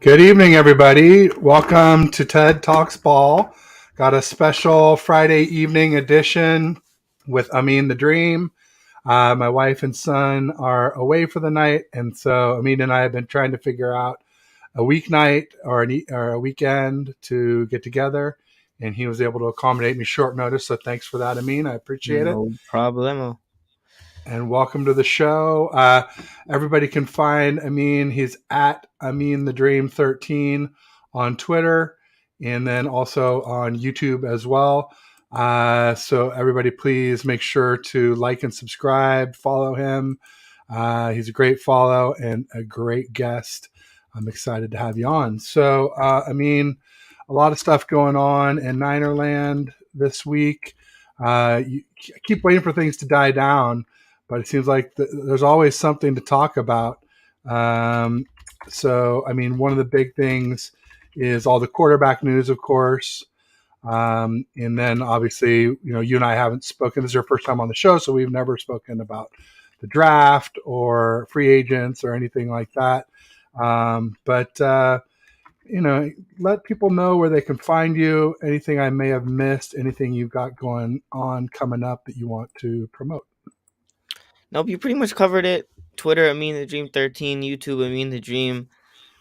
Good evening, everybody. Welcome to TED Talks Ball. Got a special Friday evening edition with Amin the Dream. My wife and son are away for the night, and so Amin and I have been trying to figure out a weeknight or a weekend to get together, and he was able to accommodate me short notice. So thanks for that, Amin. I appreciate it. No problemo. And welcome to the show. Everybody can find Amin. He's at Amin the Dream 13 on Twitter and then also on YouTube as well. So everybody, please make sure to like and subscribe, follow him. He's a great follow and a great guest. I'm excited to have you on. So, a lot of stuff going on in Ninerland this week. I keep waiting for things to die down, but it seems like there's always something to talk about. Um, one of the big things is all the quarterback news, of course. And then obviously, you and I haven't spoken. This is our first time on the show, so we've never spoken about the draft or free agents or anything like that. But let people know where they can find you, anything I may have missed, anything you've got going on coming up that you want to promote. Nope, you pretty much covered it. Twitter, the Dream 13, YouTube, the Dream.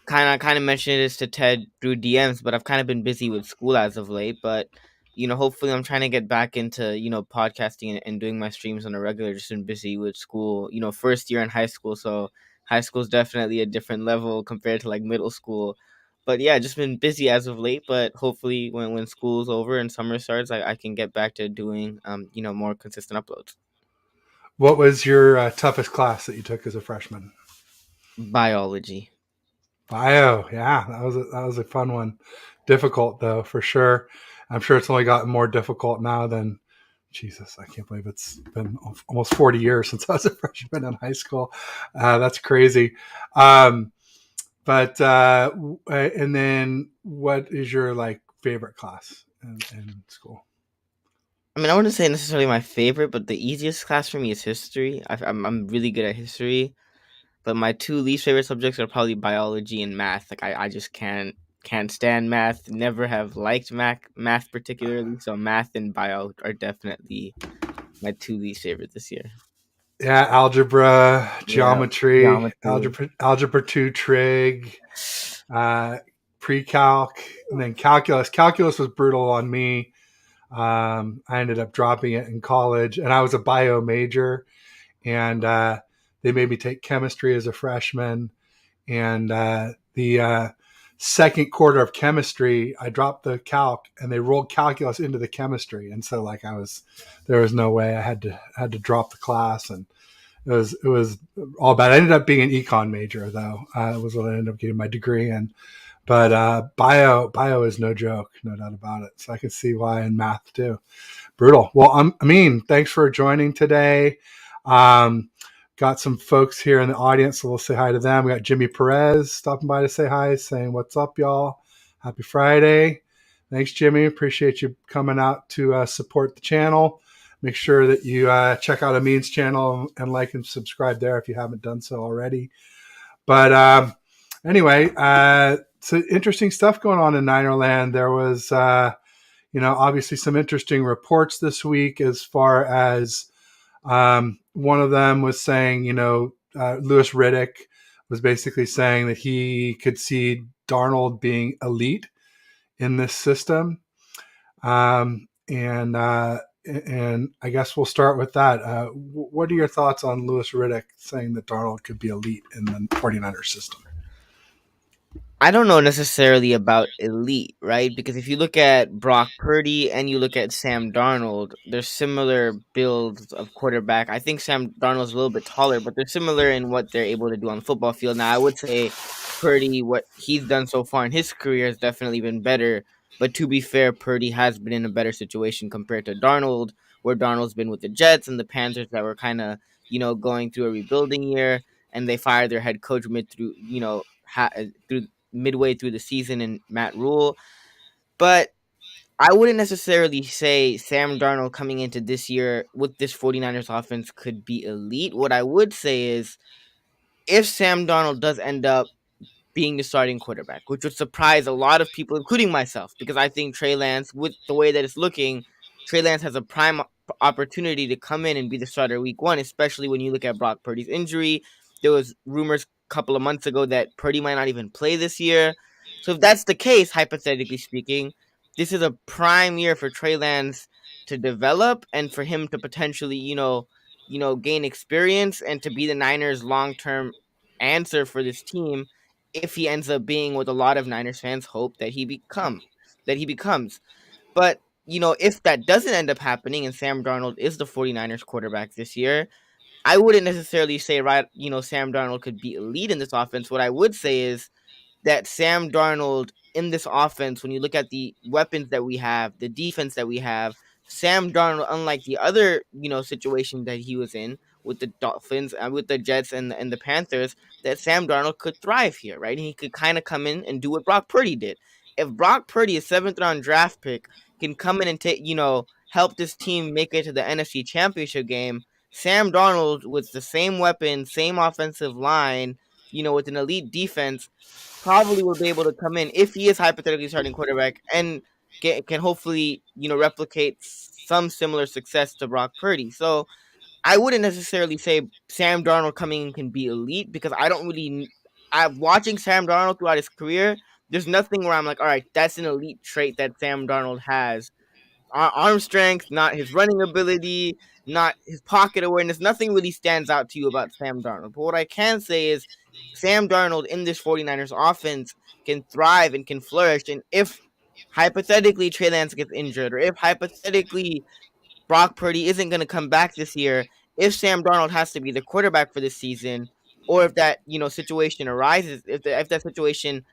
Kind of mentioned this to Ted through DMs, but I've kind of been busy with school as of late. But hopefully, I'm trying to get back into podcasting and doing my streams on a regular. Just been busy with school. First year in high school, so high school is definitely a different level compared to like middle school. But yeah, just been busy as of late. But hopefully, when school's over and summer starts, I can get back to doing more consistent uploads. What was your toughest class that you took as a freshman? Biology. Bio, yeah, that was a fun one. Difficult though, for sure. I'm sure it's only gotten more difficult now than Jesus. I can't believe it's been almost 40 years since I was a freshman in high school. That's crazy. Um, and then what is your like favorite class in school? I wouldn't say necessarily my favorite, but the easiest class for me is history. I'm really good at history, but my two least favorite subjects are probably biology and math. Like I just can't stand math. Never have liked math particularly. So math and bio are definitely my two least favorite this year. Yeah, algebra, Yeah, geometry, geometry. algebra two, trig, uh, pre-calc, and then calculus. Calculus was brutal on me. I ended up dropping it in college, and I was a bio major, and they made me take chemistry as a freshman. And the second quarter of chemistry, I dropped the calc, and they rolled calculus into the chemistry, and so like there was no way. I had to drop the class, and it was all bad. I ended up being an econ major though. It was what I ended up getting my degree in. But bio is no joke, no doubt about it. So I can see why in math too. Brutal. Well, thanks for joining today. Um, got some folks here in the audience, so we'll say hi to them. We got Jimmy Perez stopping by to say hi, saying what's up, y'all. Happy Friday. Thanks, Jimmy. Appreciate you coming out to support the channel. Make sure that you check out Amin's channel and like and subscribe there if you haven't done so already. But anyway, so interesting stuff going on in Ninerland. There was, obviously some interesting reports this week as far as one of them was saying, Lewis Riddick was basically saying that he could see Darnold being elite in this system. And I guess we'll start with that. What are your thoughts on Lewis Riddick saying that Darnold could be elite in the 49ers system? I don't know necessarily about elite, right? Because if you look at Brock Purdy and you look at Sam Darnold, they're similar builds of quarterback. I think Sam Darnold's a little bit taller, but they're similar in what they're able to do on the football field. Now, I would say Purdy, what he's done so far in his career has definitely been better. But to be fair, Purdy has been in a better situation compared to Darnold, where Darnold's been with the Jets and the Panthers that were kind of, going through a rebuilding year, and they fired their head coach mid through, through midway through the season in Matt Rule. But I wouldn't necessarily say Sam Darnold coming into this year with this 49ers offense could be elite. What I would say is if Sam Darnold does end up being the starting quarterback, which would surprise a lot of people, including myself, because I think Trey Lance, with the way that it's looking, Trey Lance has a prime opportunity to come in and be the starter week one, especially when you look at Brock Purdy's injury. There was rumors a couple of months ago that Purdy might not even play this year. So if that's the case, hypothetically speaking, this is a prime year for Trey Lance to develop and for him to potentially, gain experience and to be the Niners' long-term answer for this team if he ends up being what a lot of Niners fans hope that he becomes. But, if that doesn't end up happening and Sam Darnold is the 49ers quarterback this year, I wouldn't necessarily say Sam Darnold could be elite in this offense. What I would say is that Sam Darnold in this offense, when you look at the weapons that we have, the defense that we have, Sam Darnold, unlike the other, situation that he was in with the Dolphins and with the Jets and the Panthers, that Sam Darnold could thrive here, right? And he could kind of come in and do what Brock Purdy did. If Brock Purdy, a seventh round draft pick, can come in and help this team make it to the NFC Championship game, Sam Darnold with the same weapons, same offensive line, with an elite defense, probably will be able to come in if he is hypothetically starting quarterback and can hopefully replicate some similar success to Brock Purdy. So I wouldn't necessarily say Sam Darnold coming in can be elite because I don't really. I'm watching Sam Darnold throughout his career. There's nothing where I'm like, all right, that's an elite trait that Sam Darnold has. Arm strength, not his running ability, not his pocket awareness. Nothing really stands out to you about Sam Darnold. But what I can say is Sam Darnold in this 49ers offense can thrive and can flourish. And if hypothetically Trey Lance gets injured, or if hypothetically Brock Purdy isn't going to come back this year, if Sam Darnold has to be the quarterback for this season, or if that situation arises, if that situation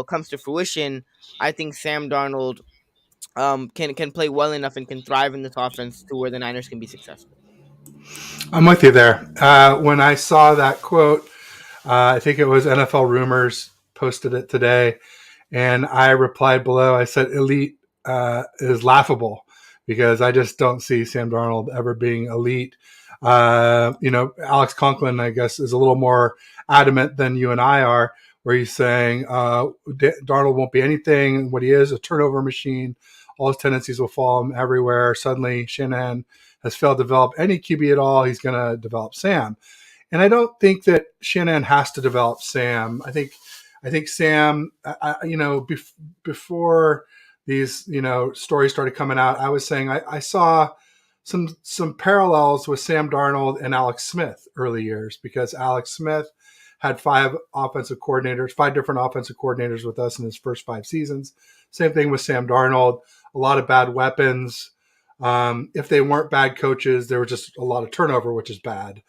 comes to fruition, I think Sam Darnold can play well enough and can thrive in this offense to where the Niners can be successful. I'm with you there. When I saw that quote, I think it was NFL Rumors posted it today, and I replied below. I said, "Elite is laughable," because I just don't see Sam Darnold ever being elite. Alex Conklin, I guess, is a little more adamant than you and I are, where he's saying Darnold won't be anything. What he is, a turnover machine. All his tendencies will follow him everywhere. Suddenly, Shanahan has failed to develop any QB at all. He's going to develop Sam. And I don't think that Shanahan has to develop Sam. I think Sam, before these, stories started coming out, I was saying I saw some parallels with Sam Darnold and Alex Smith early years, because Alex Smith had five different offensive coordinators with us in his first 5 seasons. Same thing with Sam Darnold, a lot of bad weapons. If they weren't bad coaches, there was just a lot of turnover, which is bad.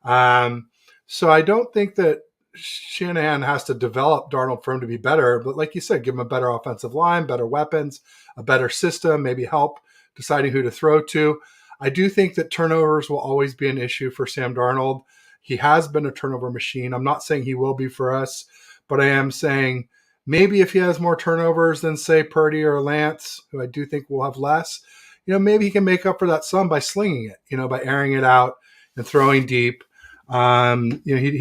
So I don't think that Shanahan has to develop Darnold for him to be better. But like you said, give him a better offensive line, better weapons, a better system, maybe help deciding who to throw to. I do think that turnovers will always be an issue for Sam Darnold. He has been a turnover machine. I'm not saying he will be for us, but I am saying maybe if he has more turnovers than, say, Purdy or Lance, who I do think will have less, maybe he can make up for that some by slinging it, by airing it out and throwing deep. He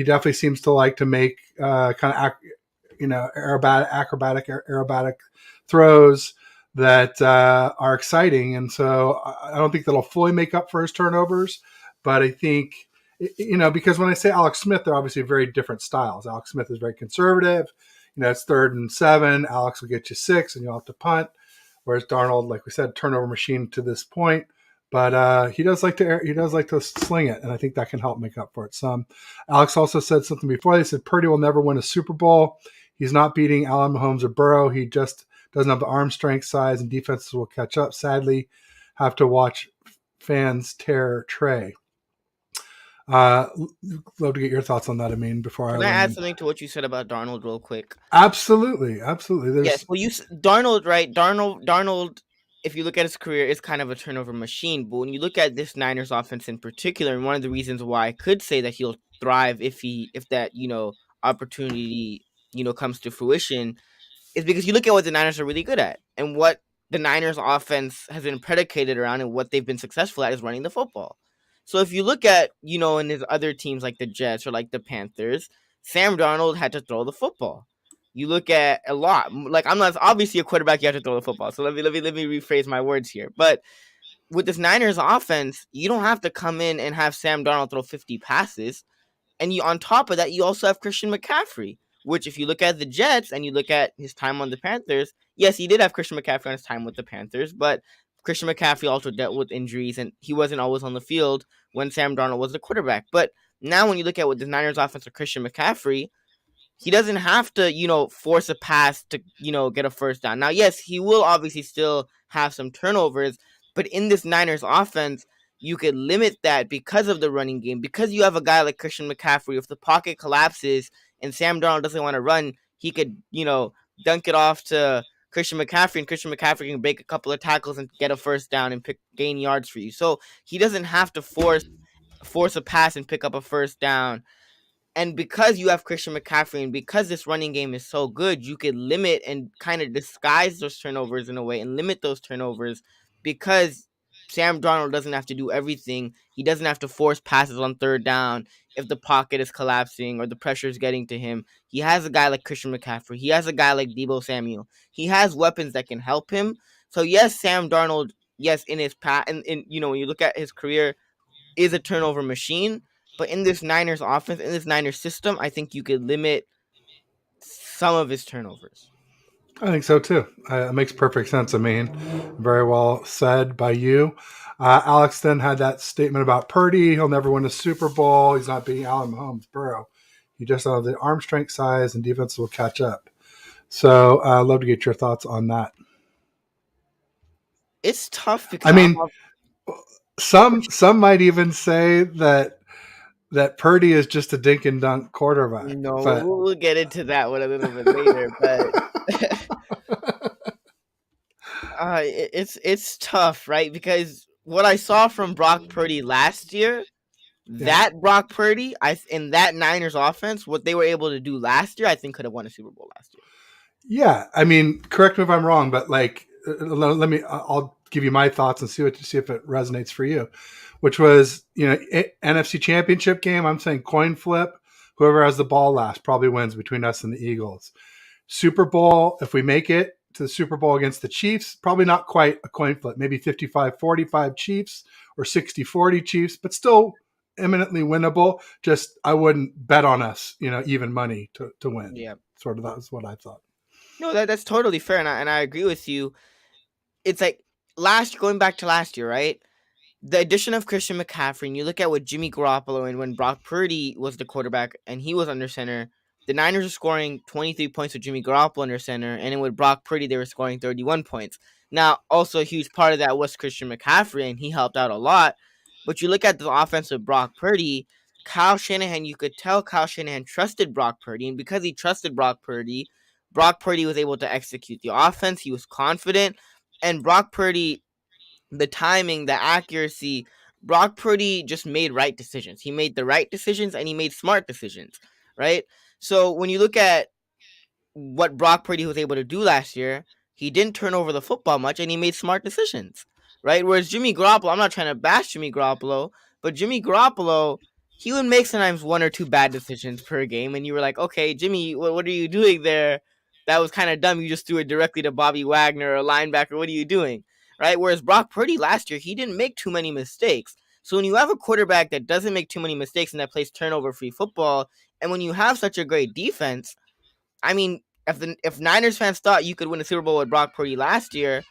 definitely seems to like to make aerobatic throws that are exciting. And so I don't think that'll fully make up for his turnovers, but I think, because when I say Alex Smith, they're obviously very different styles. Alex Smith is very conservative. It's 3rd and 7. Alex will get you 6 and you'll have to punt. Whereas Darnold, like we said, turnover machine to this point. But he does like to sling it, and I think that can help make up for it some. Alex also said something before. They said Purdy will never win a Super Bowl. He's not beating Allen Mahomes or Burrow. He just doesn't have the arm strength, size, and defenses will catch up. Sadly, have to watch fans tear Trey. Love to get your thoughts on that, Amin, before Can I add something to what you said about Darnold real quick? Absolutely. Yes. Well, Darnold, right? Darnold. If you look at his career, is kind of a turnover machine. But when you look at this Niners offense in particular, and one of the reasons why I could say that he'll thrive if that opportunity comes to fruition, is because you look at what the Niners are really good at, and what the Niners offense has been predicated around, and what they've been successful at is running the football. So if you look at in his other teams like the Jets or like the Panthers, Sam Darnold had to throw the football. You look at a lot. Like I'm not obviously a quarterback. You have to throw the football. So let me rephrase my words here. But with this Niners offense, you don't have to come in and have Sam Darnold throw 50 passes. And you on top of that, you also have Christian McCaffrey, which if you look at the Jets and you look at his time on the Panthers, yes, he did have Christian McCaffrey on his time with the Panthers, but Christian McCaffrey also dealt with injuries and he wasn't always on the field when Sam Darnold was the quarterback. But now when you look at what the Niners offense with Christian McCaffrey, he doesn't have to, force a pass to, get a first down. Now, yes, he will obviously still have some turnovers, but in this Niners offense, you could limit that because of the running game. Because you have a guy like Christian McCaffrey, if the pocket collapses and Sam Darnold doesn't want to run, he could, dunk it off to Christian McCaffrey, and Christian McCaffrey can break a couple of tackles and get a first down and gain yards for you. So he doesn't have to force a pass and pick up a first down. And because you have Christian McCaffrey and because this running game is so good, you could limit and kind of disguise those turnovers in a way and limit those turnovers because Sam Darnold doesn't have to do everything. He doesn't have to force passes on third down if the pocket is collapsing or the pressure is getting to him. He has a guy like Christian McCaffrey. He has a guy like Deebo Samuel. He has weapons that can help him. So yes, Sam Darnold, yes, in his past, and when you look at his career, is a turnover machine. But in this Niners offense, in this Niners system, I think you could limit some of his turnovers. I think so too. It makes perfect sense. I mean, very well said by you. Alex then had that statement about Purdy. He'll never win a Super Bowl. He's not beating Allen Mahomes, Burrow. He just has the arm strength, size, and defense will catch up. So I'd love to get your thoughts on that. It's tough I because mean, some might even say that Purdy is just a dink and dunk quarterback. But we'll get into that one a little bit later. But it's tough, right? Because what I saw from Brock Purdy last year, yeah, that Brock Purdy, in that Niners offense, what they were able to do last year, I think could have won a Super Bowl last year. yeah. I mean, correct me if I'm wrong, but like, let me. I'll give you my thoughts and see if it resonates for you. Which was NFC Championship game. I'm saying coin flip. Whoever has the ball last probably wins between us and the Eagles. Super Bowl, if we make it to the Super Bowl against the Chiefs, probably not quite a coin flip. Maybe 55-45 Chiefs or 60-40 Chiefs, but still eminently winnable. Just I wouldn't bet on us, even money to win. Yeah. Sort of that's what I thought. No, that's totally fair, and I agree with you. It's like going back to last year, right? The addition of Christian McCaffrey, and you look at what Jimmy Garoppolo and when Brock Purdy was the quarterback and he was under center, the Niners were scoring 23 points with Jimmy Garoppolo under center, and then with Brock Purdy, they were scoring 31 points. Now, also a huge part of that was Christian McCaffrey, and he helped out a lot. But you look at the offense of Brock Purdy, Kyle Shanahan, you could tell Kyle Shanahan trusted Brock Purdy, and because he trusted Brock Purdy was able to execute the offense. He was confident, and Brock Purdy, the timing, the accuracy, Brock Purdy just made right decisions. He made the right decisions and he made smart decisions, right? So when you look at what Brock Purdy was able to do last year, he didn't turn over the football much and he made smart decisions, right? Whereas Jimmy Garoppolo, I'm not trying to bash Jimmy Garoppolo, but Jimmy Garoppolo, he would make sometimes one or two bad decisions per game, and you were like, okay, Jimmy, what are you doing there? That was kind of dumb. You just threw it directly to Bobby Wagner, a linebacker. What are you doing? Right? Whereas Brock Purdy last year, he didn't make too many mistakes. So when you have a quarterback that doesn't make too many mistakes and that plays turnover-free football, and when you have such a great defense, I mean, if Niners fans thought you could win a Super Bowl with Brock Purdy last year,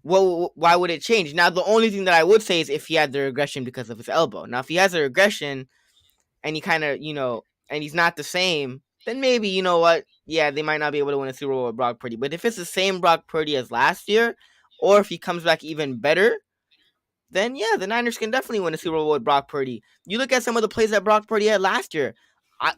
well, why would it change? Now, the only thing that I would say is if he had the regression because of his elbow. Now, if he has a regression and he kind of, and he's not the same, then maybe, you know what? Yeah, they might not be able to win a Super Bowl with Brock Purdy. But if it's the same Brock Purdy as last year, or if he comes back even better, then yeah, the Niners can definitely win a Super Bowl with Brock Purdy. You look at some of the plays that Brock Purdy had last year.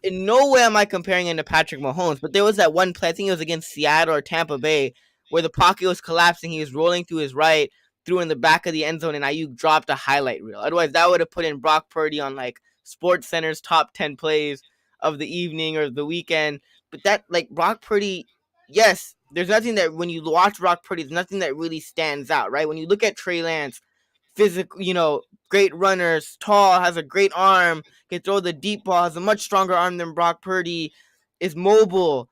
In no way am I comparing him to Patrick Mahomes, but there was that one play, I think it was against Seattle or Tampa Bay, where the pocket was collapsing. He was rolling to his right, threw in the back of the end zone, and Ayuk dropped a highlight reel. Otherwise, that would have put in Brock Purdy on like Sports Center's top 10 plays of the evening or the weekend. But that, like, Brock Purdy, yes, there's nothing that when you watch Brock Purdy, there's nothing that really stands out, right? When you look at Trey Lance, physical, great runners, tall, has a great arm, can throw the deep ball, has a much stronger arm than Brock Purdy, is mobile.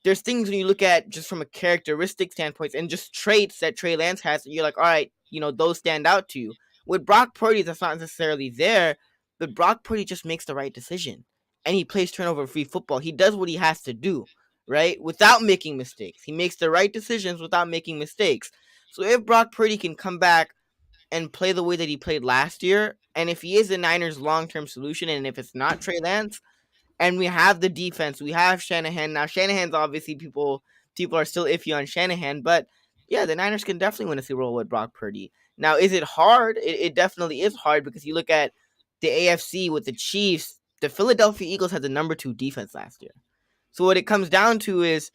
there's things when you look at just from a characteristic standpoint and just traits that Trey Lance has, you're like, all right, those stand out to you. With Brock Purdy, that's not necessarily there, but Brock Purdy just makes the right decision. And he plays turnover-free football. He does what he has to do, right? Without making mistakes. He makes the right decisions without making mistakes. So if Brock Purdy can come back and play the way that he played last year, and if he is the Niners' long-term solution, and if it's not Trey Lance, and we have the defense. We have Shanahan. Now Shanahan's obviously people are still iffy on Shanahan, but yeah, the Niners can definitely win a Super Bowl with Brock Purdy. Now, is it hard? It definitely is hard because you look at the AFC with the Chiefs, the Philadelphia Eagles had the number 2 defense last year. So what it comes down to is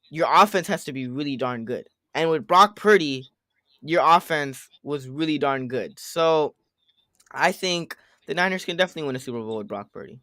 your offense has to be really darn good. And with Brock Purdy, your offense was really darn good. So I think the Niners can definitely win a Super Bowl with Brock Purdy.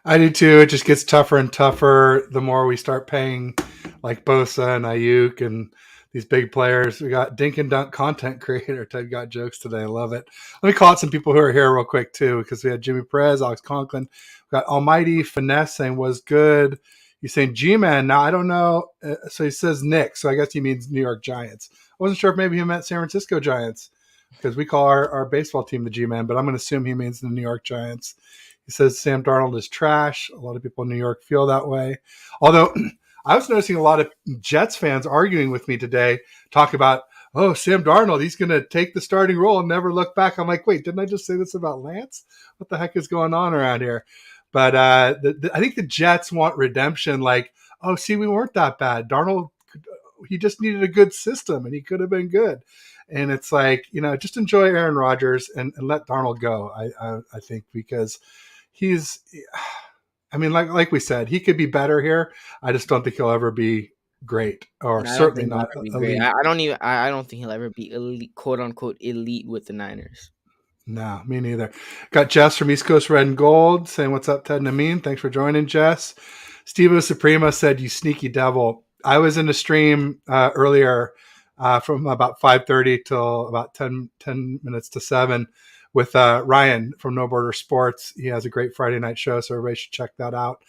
I do too. It just gets tougher and tougher the more we start paying like Bosa and Ayuk and these big players. We got dink and dunk content creator. Ted got jokes today. I love it. Let me call out some people who are here real quick too, because we had Jimmy Perez, Alex Conklin. We got Almighty Finesse saying was good. He's saying G-Man. Now I don't know. So he says Nick. So I guess he means New York Giants. I wasn't sure if maybe he meant San Francisco Giants because we call our baseball team the G-Man, but I'm going to assume he means the New York Giants. He says Sam Darnold is trash. A lot of people in New York feel that way. Although I was noticing a lot of Jets fans arguing with me today, talk about, oh, Sam Darnold, he's going to take the starting role and never look back. I'm like, wait, didn't I just say this about Lance? What the heck is going on around here? But I think the Jets want redemption. Like, oh, see, we weren't that bad. Darnold, he just needed a good system, and he could have been good. And it's like, just enjoy Aaron Rodgers and let Darnold go, I think, because he's, I mean, like we said, he could be better here. I just don't think he'll ever be great, or And I don't certainly think he'll not ever be great. elite. I don't think he'll ever be elite, quote unquote elite with the Niners. No, me neither. Got Jess from East Coast Red and Gold saying, what's up, Ted and Amin? Thanks for joining, Jess. Steve Suprema said, you sneaky devil. I was in the stream earlier from about 5:30 till about 10 minutes to 7 with Ryan from No Border Sports. He has a great Friday night show, so everybody should check that out.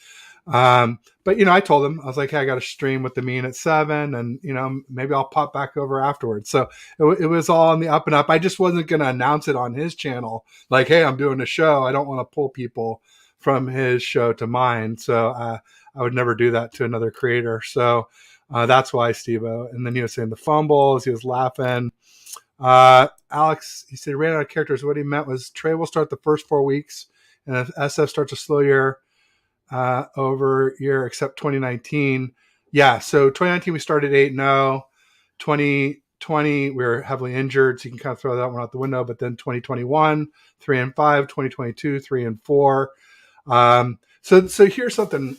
But I told him, I was like, hey, I got a stream with the mean at 7, and maybe I'll pop back over afterwards. So it was all on the up and up. I just wasn't going to announce it on his channel, like, hey, I'm doing a show. I don't want to pull people from his show to mine. So I would never do that to another creator. So that's why, Steve-O. And then he was saying the fumbles, he was laughing. Alex, he said he ran out of characters. What he meant was Trey will start the first 4 weeks, and if SF starts a slow year over year, except 2019. Yeah, so 2019 we started 8-0. 2020 we were heavily injured, so you can kind of throw that one out the window. But then 2021 3-5, 2022 3-4. So here's something.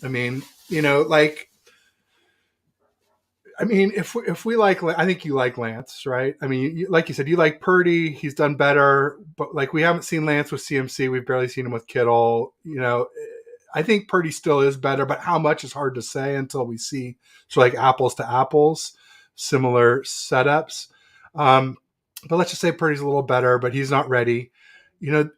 If we like, I think you like Lance, right? I mean, like you said, you like Purdy. He's done better, but like we haven't seen Lance with CMC. We've barely seen him with Kittle. I think Purdy still is better, but how much is hard to say until we see like apples to apples, similar setups. But let's just say Purdy's a little better, but he's not ready. Do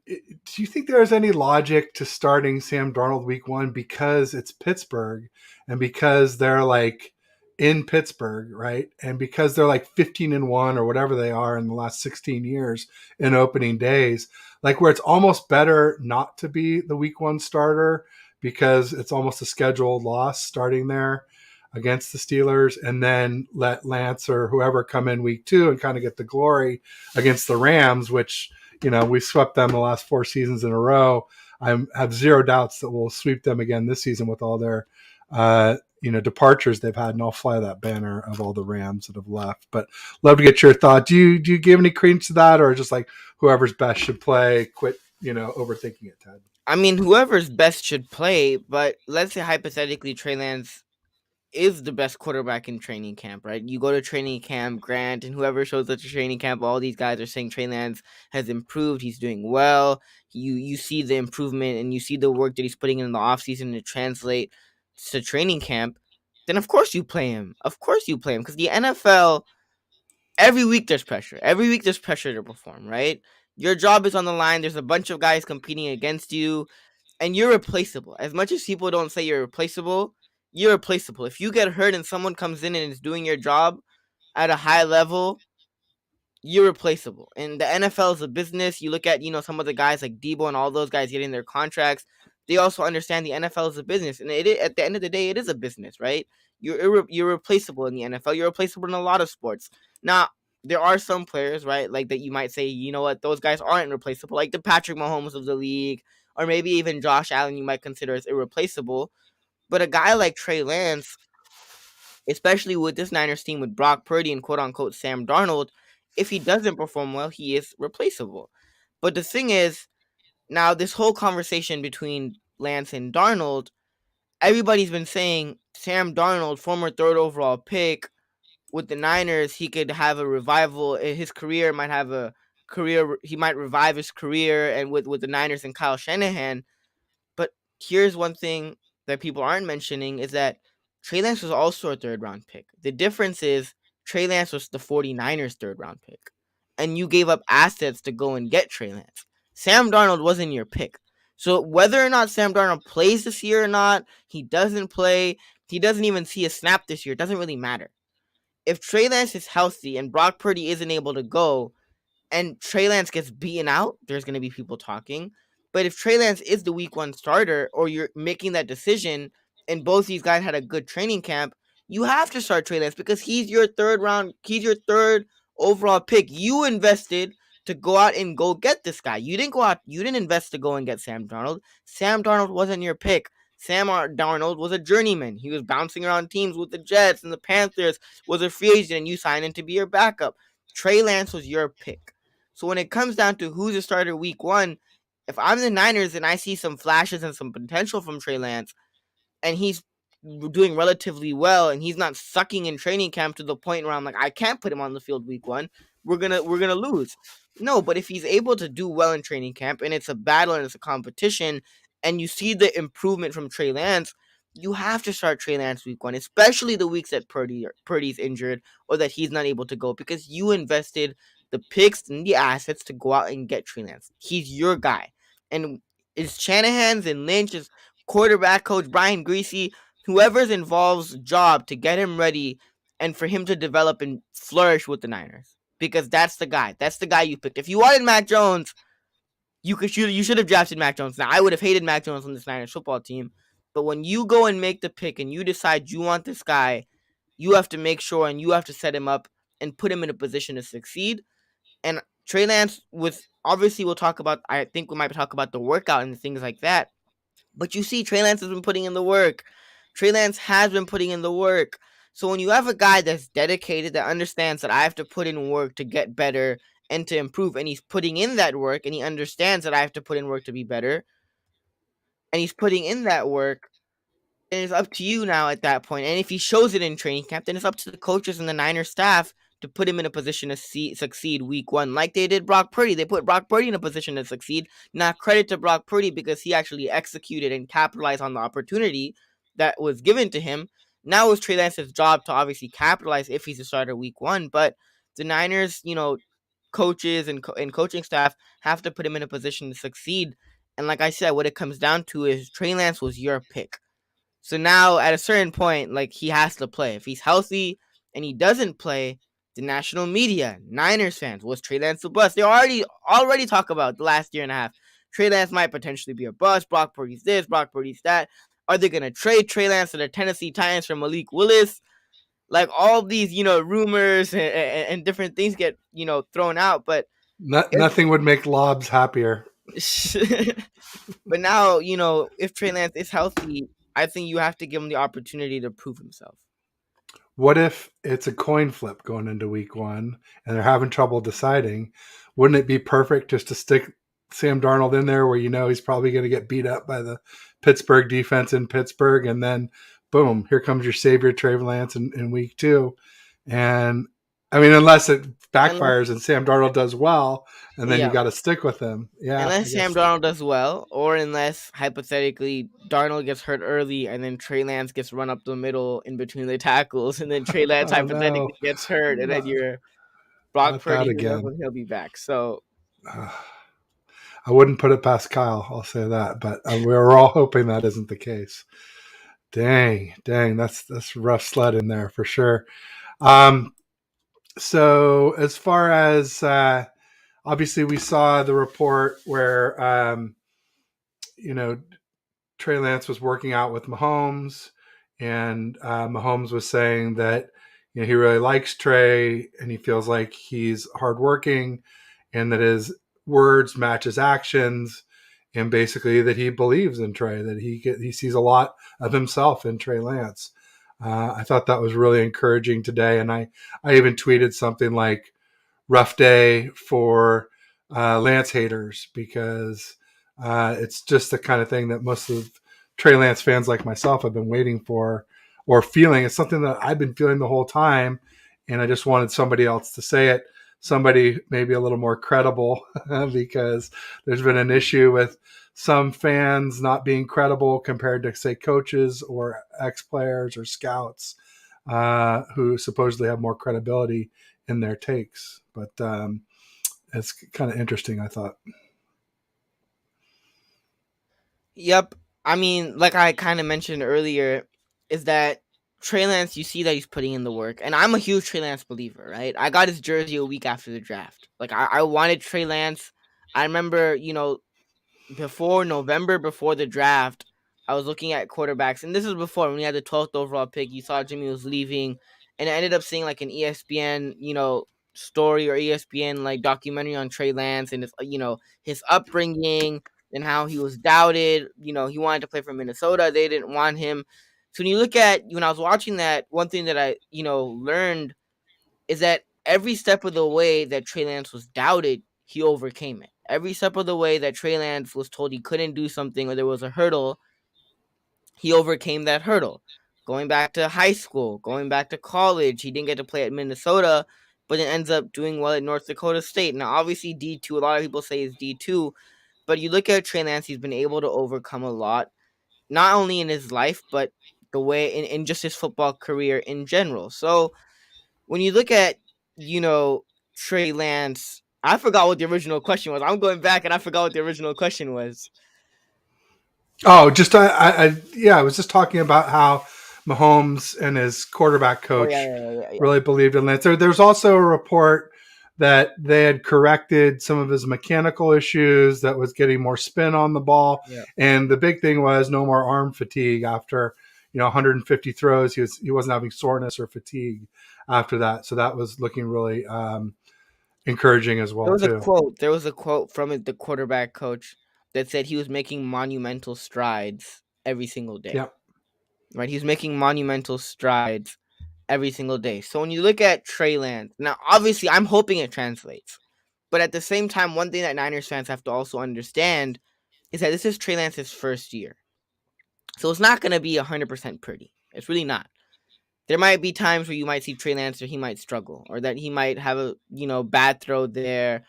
you think there's any logic to starting Sam Darnold week 1 because it's Pittsburgh and because they're like in Pittsburgh, right? And because they're like 15-1 or whatever they are in the last 16 years in opening days, like where it's almost better not to be the week 1 starter because it's almost a scheduled loss starting there against the Steelers, and then let Lance or whoever come in week 2 and kind of get the glory against the Rams, which, we've swept them the last 4 seasons in a row. I have zero doubts that we'll sweep them again this season with all their, departures they've had, and I'll fly that banner of all the Rams that have left. But love to get your thought. Do you give any credence to that, or just like whoever's best should play? Quit, overthinking it, Ted. I mean, whoever's best should play, but let's say hypothetically Trey Lance is the best quarterback in training camp, right? You go to training camp, Grant, and whoever shows up to training camp, all these guys are saying Trey Lance has improved. He's doing well. You see the improvement and you see the work that he's putting in the offseason to translate to training camp. Then of course you play him. Of course you play him because the NFL, every week there's pressure. Every week there's pressure to perform, right? Your job is on the line. There's a bunch of guys competing against you, and you're replaceable. As much as people don't say you're replaceable, you're replaceable. If you get hurt and someone comes in and is doing your job at a high level, you're replaceable. And the NFL is a business. You look at, some of the guys like Debo and all those guys getting their contracts. They also understand the NFL is a business, and at the end of the day, it is a business, right? You're replaceable in the NFL. You're replaceable in a lot of sports. Now, there are some players, right, like that you might say, you know what, those guys aren't replaceable, like the Patrick Mahomes of the league, or maybe even Josh Allen, you might consider as irreplaceable. But a guy like Trey Lance, especially with this Niners team with Brock Purdy and quote unquote Sam Darnold, if he doesn't perform well, he is replaceable. But the thing is, now this whole conversation between Lance and Darnold, everybody's been saying Sam Darnold, former third overall pick with the Niners, he could have a revival. His career might have a career. He might revive his career, and with the Niners and Kyle Shanahan. But here's one thing that people aren't mentioning is that Trey Lance was also a third round pick. The difference is Trey Lance was the 49ers third round pick. And you gave up assets to go and get Trey Lance. Sam Darnold wasn't your pick. So whether or not Sam Darnold plays this year or not, he doesn't play, he doesn't even see a snap this year, it doesn't really matter. If Trey Lance is healthy and Brock Purdy isn't able to go, and Trey Lance gets beaten out, there's going to be people talking. But if Trey Lance is the week one starter, or you're making that decision, and both these guys had a good training camp, you have to start Trey Lance because he's your third overall pick. You invested to go out and go get this guy. You didn't invest to go and get Sam Darnold. Sam Darnold wasn't your pick. Darnold was a journeyman. He was bouncing around teams with the Jets and the Panthers, was a free agent, and you signed him to be your backup. Trey Lance was your pick. So when it comes down to who's a starter week one, if I'm the Niners and I see some flashes and some potential from Trey Lance, and he's doing relatively well, and he's not sucking in training camp to the point where I'm like, I can't put him on the field week one, we're gonna lose. No, but if he's able to do well in training camp, and it's a battle and it's a competition, and you see the improvement from Trey Lance, you have to start Trey Lance week one, especially the weeks that Purdy's injured or that he's not able to go, because you invested the picks and the assets to go out and get Trey Lance. He's your guy. And it's Shanahan's and Lynch's quarterback coach, Brian Greasy, whoever's involved's job to get him ready and for him to develop and flourish with the Niners. Because that's the guy. That's the guy you picked. If you wanted Mac Jones, you should have drafted Mac Jones. Now, I would have hated Mac Jones on this Niners football team. But when you go and make the pick and you decide you want this guy, you have to make sure and you have to set him up and put him in a position to succeed. And Trey Lance, with obviously we'll talk about, I think we might talk about the workout and things like that. But you see, Trey Lance has been putting in the work. Trey Lance has been putting in the work. So when you have a guy that's dedicated, that understands that I have to put in work to get better and to improve, and he's putting in that work, and he understands that I have to put in work to be better, and he's putting in that work, and it's up to you now at that point. And if he shows it in training camp, then it's up to the coaches and the Niners staff to put him in a position to succeed week one, like they did Brock Purdy. They put Brock Purdy in a position to succeed. Now, credit to Brock Purdy because he actually executed and capitalized on the opportunity that was given to him. Now it's Trey Lance's job to obviously capitalize if he's a starter week one. But the Niners, coaches and coaching staff have to put him in a position to succeed. And like I said, what it comes down to is Trey Lance was your pick. So now at a certain point, like, he has to play. If he's healthy and he doesn't play, the national media, Niners fans, was Trey Lance a bust? They already talk about the last year and a half. Trey Lance might potentially be a bust. Brock Purdy's this, Brock Purdy's that. Are they gonna trade Trey Lance to the Tennessee Titans for Malik Willis? Like, all these, rumors and different things get, thrown out. But Nothing would make Lobs happier. but now, if Trey Lance is healthy, I think you have to give him the opportunity to prove himself. What if it's a coin flip going into week one and they're having trouble deciding? Wouldn't it be perfect just to stick Sam Darnold in there where he's probably going to get beat up by the Pittsburgh defense in Pittsburgh, and then boom, here comes your savior Trey Lance in week two. And I mean, unless it backfires and Sam Darnold does well, and then you got to stick with him. Yeah. Unless Sam Darnold does well, or unless hypothetically Darnold gets hurt early and then Trey Lance gets run up the middle in between the tackles, and then Trey Lance hypothetically gets hurt, and then you're Brock Purdy, he'll be back. So I wouldn't put it past Kyle, I'll say that, but we're all hoping that isn't the case. Dang, that's rough sledding there for sure. Um, so as far as obviously we saw the report where you know Trey Lance was working out with Mahomes, and Mahomes was saying that he really likes Trey and he feels like he's hardworking, and that his words match his actions, and basically that he believes in Trey, that he sees a lot of himself in Trey Lance. I thought that was really encouraging today, and I even tweeted something like rough day for Lance haters, because it's just the kind of thing that most of Trey Lance fans like myself have been waiting for or feeling. It's something that I've been feeling the whole time, and I just wanted somebody else to say it, somebody maybe a little more credible, because there's been an issue with some fans not being credible compared to, say, coaches or ex-players or scouts who supposedly have more credibility in their takes. But it's kind of interesting, I thought. Yep. I mean, like I kind of mentioned earlier, is that Trey Lance, you see that he's putting in the work. And I'm a huge Trey Lance believer, right? I got his jersey a week after the draft. Like, I wanted Trey Lance. I remember, before November, before the draft, I was looking at quarterbacks, and this is before when we had the 12th overall pick. You saw Jimmy was leaving, and I ended up seeing like an ESPN, story or ESPN like documentary on Trey Lance and his upbringing and how he was doubted. He wanted to play for Minnesota. They didn't want him. So when you look at when I was watching that, one thing that I learned is that every step of the way that Trey Lance was doubted, he overcame it. Every step of the way that Trey Lance was told he couldn't do something or there was a hurdle, he overcame that hurdle. Going back to high school, going back to college, he didn't get to play at Minnesota, but it ends up doing well at North Dakota State. Now, obviously, D2, a lot of people say is D2, but you look at Trey Lance, he's been able to overcome a lot, not only in his life, but the way in just his football career in general. So, when you look at, you know, Trey Lance, I forgot what the original question was. I'm going back and I forgot what the original question was. Oh, just yeah, I was just talking about how Mahomes and his quarterback Oh yeah, coach yeah, yeah, really believed in Lance. There's also a report that they had corrected some of his mechanical issues, that was getting more spin on the ball, yeah. and the big thing was no more arm fatigue after 150 throws. He wasn't having soreness or fatigue after that, so that was looking really encouraging as There well was a too. quote. There was a quote from the quarterback coach that said he was making monumental strides every single day. Yep. Right, he was making monumental strides every single day. So when you look at Trey Lance, now obviously I'm hoping it translates, but at the same time, one thing that Niners fans have to also understand is that this is Trey Lance's first year, so it's not going to be 100% pretty. It's really not. There might be times where you might see Trey Lance or he might struggle, or that he might have a bad throw there,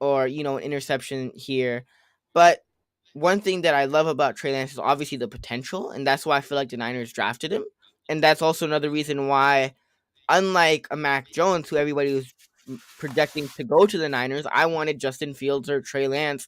or an interception here. But one thing that I love about Trey Lance is obviously the potential, and that's why I feel like the Niners drafted him. And that's also another reason why, unlike a Mac Jones, who everybody was projecting to go to the Niners, I wanted Justin Fields or Trey Lance,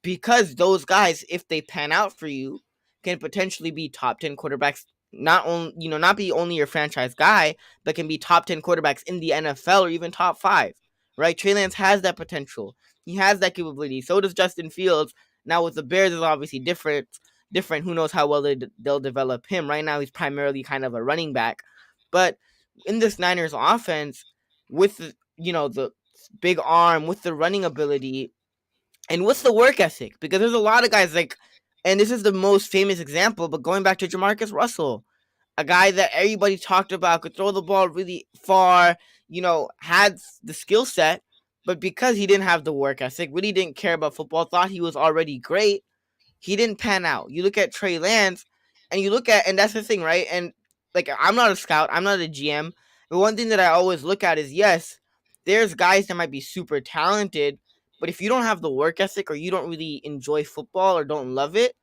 because those guys, if they pan out for you, can potentially be top 10 quarterbacks. Not only not be only your franchise guy, but can be top 10 quarterbacks in the NFL or even top 5. Right? Trey Lance has that potential. He has that capability. So does Justin Fields. Now with the Bears is obviously different. Different. Who knows how well they'll develop him? Right now he's primarily kind of a running back, but in this Niners offense, with the big arm, with the running ability, and what's the work ethic? Because there's a lot of guys like, and this is the most famous example, but going back to Jamarcus Russell, a guy that everybody talked about, could throw the ball really far, had the skill set, but because he didn't have the work ethic, really didn't care about football, thought he was already great, he didn't pan out. You look at Trey Lance, and and that's the thing, right? And like, I'm not a scout, I'm not a GM, but one thing that I always look at is, yes, there's guys that might be super talented, but if you don't have the work ethic, or you don't really enjoy football or don't love it,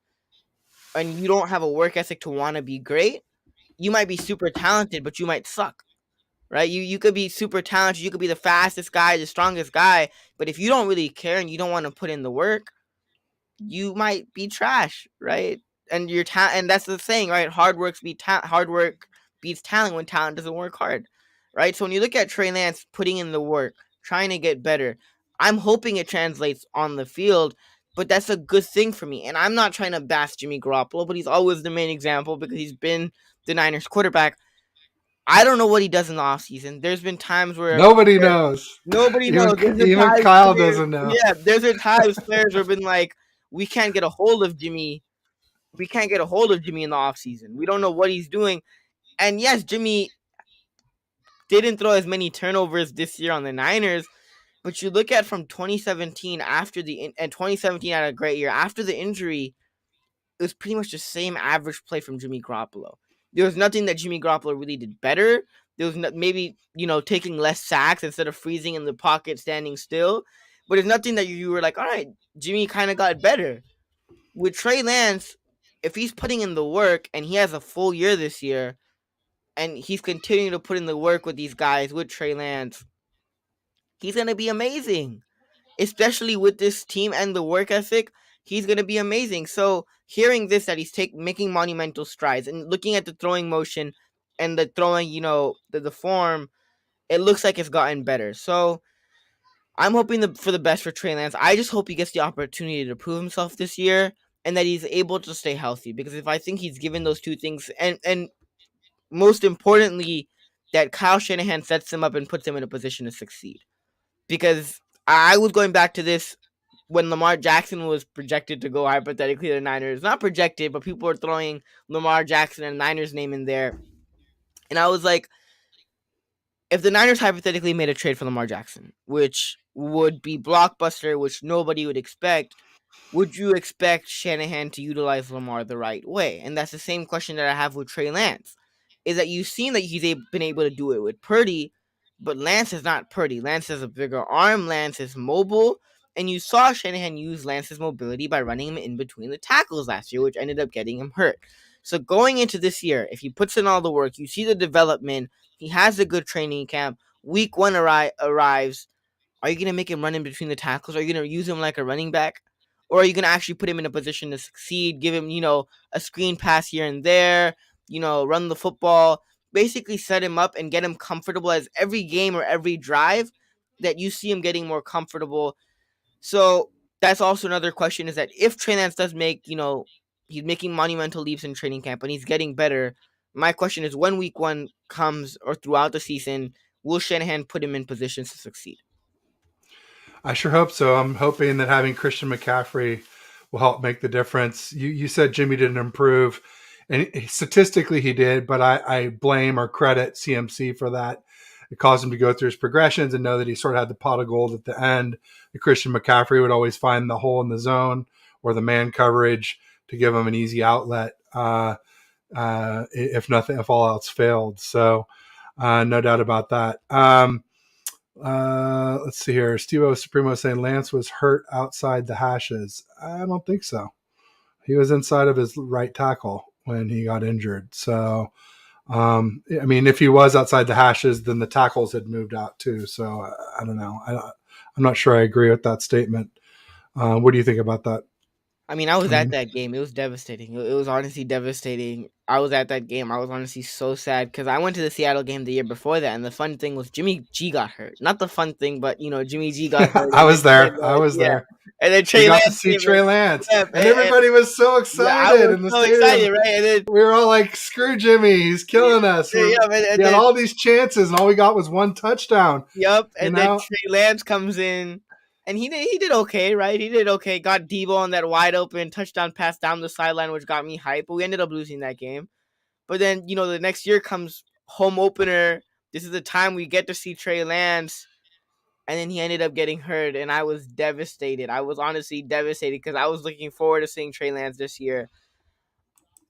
and you don't have a work ethic to want to be great, you might be super talented, but you might suck. Right? You could be super talented, you could be the fastest guy, the strongest guy, but if you don't really care and you don't want to put in the work, you might be trash, right? and and that's the thing, right? Hard work beats talent when talent doesn't work hard, right? So when you look at Trey Lance putting in the work, trying to get better, I'm hoping it translates on the field. But that's a good thing for me. And I'm not trying to bash Jimmy Garoppolo, but he's always the main example because he's been the Niners quarterback. I don't know what he does in the offseason. There's been times Nobody where knows. nobody knows. There's been Even times Kyle players, doesn't know. yeah, there's been times players have been like, we can't get a hold of Jimmy. We can't get a hold of Jimmy in the offseason. We don't know what he's doing. And yes, Jimmy didn't throw as many turnovers this year on the Niners, but you look at from 2017 and 2017 had a great year. After the injury, it was pretty much the same average play from Jimmy Garoppolo. There was nothing that Jimmy Garoppolo really did better. There was maybe, taking less sacks instead of freezing in the pocket, standing still. But it's nothing that you were like, all right, Jimmy kind of got better. With Trey Lance, if he's putting in the work and he has a full year this year and he's continuing to put in the work with these guys, with Trey Lance, he's going to be amazing. Especially with this team and the work ethic, he's going to be amazing. So hearing this, that he's making monumental strides and looking at the throwing motion and the throwing, the form, it looks like it's gotten better. So I'm hoping for the best for Trey Lance. I just hope he gets the opportunity to prove himself this year and that he's able to stay healthy. Because if I think he's given those two things, and most importantly, that Kyle Shanahan sets him up and puts him in a position to succeed. Because I was going back to this when Lamar Jackson was projected to go hypothetically to the Niners. Not projected, but people were throwing Lamar Jackson and Niners name in there. And I was like, if the Niners hypothetically made a trade for Lamar Jackson, which would be blockbuster, which nobody would expect, would you expect Shanahan to utilize Lamar the right way? And that's the same question that I have with Trey Lance. Is that you've seen that he's been able to do it with Purdy, but Lance is not Purdy. Lance has a bigger arm. Lance is mobile. And you saw Shanahan use Lance's mobility by running him in between the tackles last year, which ended up getting him hurt. So going into this year, if he puts in all the work, you see the development, he has a good training camp, week one arrives, are you going to make him run in between the tackles? Are you going to use him like a running back? Or are you going to actually put him in a position to succeed, give him, a screen pass here and there, run the football, basically set him up and get him comfortable as every game or every drive that you see him getting more comfortable. So that's also another question, is that if Trey Lance does make, he's making monumental leaps in training camp and he's getting better, my question is, when week one comes or throughout the season, will Shanahan put him in positions to succeed? I sure hope so. I'm hoping that having Christian McCaffrey will help make the difference. You said Jimmy didn't improve, and statistically he did, but I blame or credit CMC for that. It caused him to go through his progressions and know that he sort of had the pot of gold at the end. The Christian McCaffrey would always find the hole in the zone or the man coverage to give him an easy outlet, if all else failed. So no doubt about that. Let's see here. Steve-O Supremo saying Lance was hurt outside the hashes. I don't think so. He was inside of his right tackle when he got injured. So, if he was outside the hashes, then the tackles had moved out too. So I don't know. I'm not sure I agree with that statement. What do you think about that? I was at that game. It was devastating. It was honestly devastating. I was at that game. I was honestly so sad because I went to the Seattle game the year before that, and the fun thing was Jimmy G got hurt. Not the fun thing, but Jimmy G got hurt. I was there. I was there. And then we got to see Trey Lance, and everybody was so excited. I was so excited, right? And then we were all like, "Screw Jimmy, he's killing us." We had all these chances, and all we got was one touchdown. Yep, and then Trey Lance comes in. And he did okay, right? He did okay. Got Debo on that wide open touchdown pass down the sideline, which got me hyped. But we ended up losing that game. But then, the next year comes home opener. This is the time we get to see Trey Lance. And then he ended up getting hurt. And I was devastated. I was honestly devastated because I was looking forward to seeing Trey Lance this year.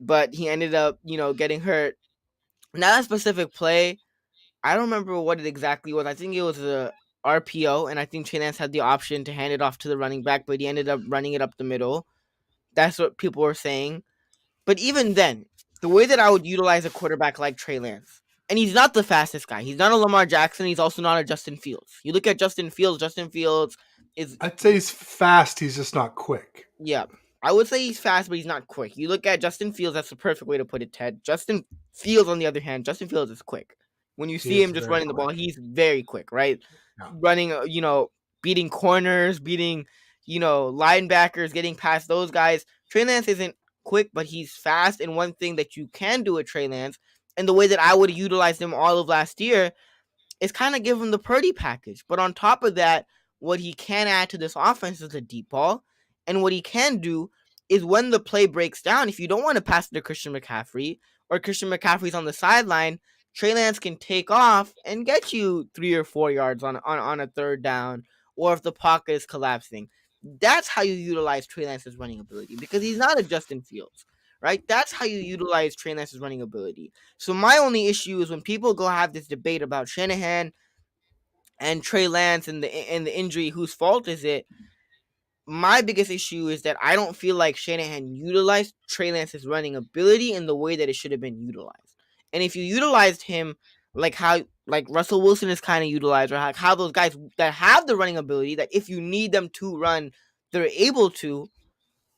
But he ended up, getting hurt. Now that specific play, I don't remember what it exactly was. I think it was a RPO, and I think Trey Lance had the option to hand it off to the running back, but he ended up running it up the middle. That's what people were saying. But even then, the way that I would utilize a quarterback like Trey Lance, and he's not the fastest guy. He's not a Lamar Jackson. He's also not a Justin Fields. You look at Justin Fields is... I'd say he's fast. He's just not quick. Yeah. I would say he's fast, but he's not quick. You look at Justin Fields, that's the perfect way to put it, Ted. Justin Fields, on the other hand, Justin Fields is quick. When you He see is him just very running the ball, quick. he's very quick, right? Yeah. Running, beating corners, beating, linebackers, getting past those guys. Trey Lance isn't quick, but he's fast. And one thing that you can do with Trey Lance, and the way that I would utilize him all of last year, is kind of give him the Purdy package. But on top of that, what he can add to this offense is a deep ball. And what he can do is when the play breaks down, if you don't want to pass it to Christian McCaffrey or Christian McCaffrey's on the sideline, Trey Lance can take off and get you 3 or 4 yards on a third down, or if the pocket is collapsing. That's how you utilize Trey Lance's running ability, because he's not a Justin Fields, right? That's how you utilize Trey Lance's running ability. So my only issue is when people go have this debate about Shanahan and Trey Lance and the injury, whose fault is it? My biggest issue is that I don't feel like Shanahan utilized Trey Lance's running ability in the way that it should have been utilized. And if you utilized him like Russell Wilson is kind of utilized, or how those guys that have the running ability, that if you need them to run, they're able to,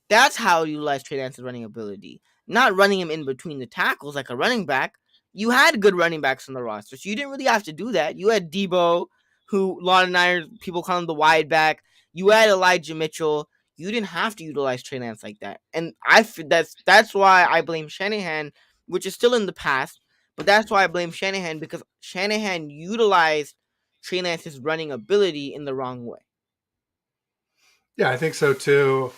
that's how you utilize Trey Lance's running ability. Not running him in between the tackles like a running back. You had good running backs on the roster, so you didn't really have to do that. You had Debo, who a lot of Niners people call him the wide back. You had Elijah Mitchell. You didn't have to utilize Trey Lance like that, and that's why I blame Shanahan, which is still in the past. But that's why I blame Shanahan, because Shanahan utilized Trey Lance's running ability in the wrong way. Yeah, I think so too.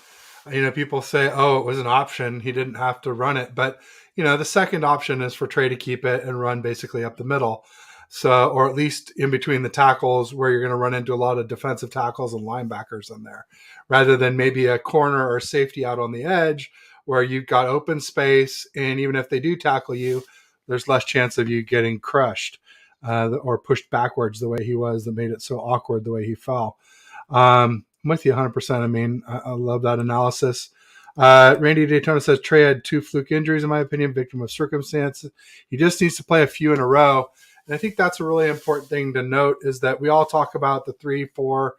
People say, "Oh, it was an option; he didn't have to run it." But the second option is for Trey to keep it and run basically up the middle, so or at least in between the tackles, where you're going to run into a lot of defensive tackles and linebackers in there, rather than maybe a corner or safety out on the edge where you've got open space, and even if they do tackle you, there's less chance of you getting crushed or pushed backwards the way he was, that made it so awkward the way he fell. I'm with you 100%. I mean, I love that analysis. Randy Daytona says Trey had 2 fluke injuries, in my opinion, victim of circumstance. He just needs to play a few in a row. And I think that's a really important thing to note, is that we all talk about the 3, 4,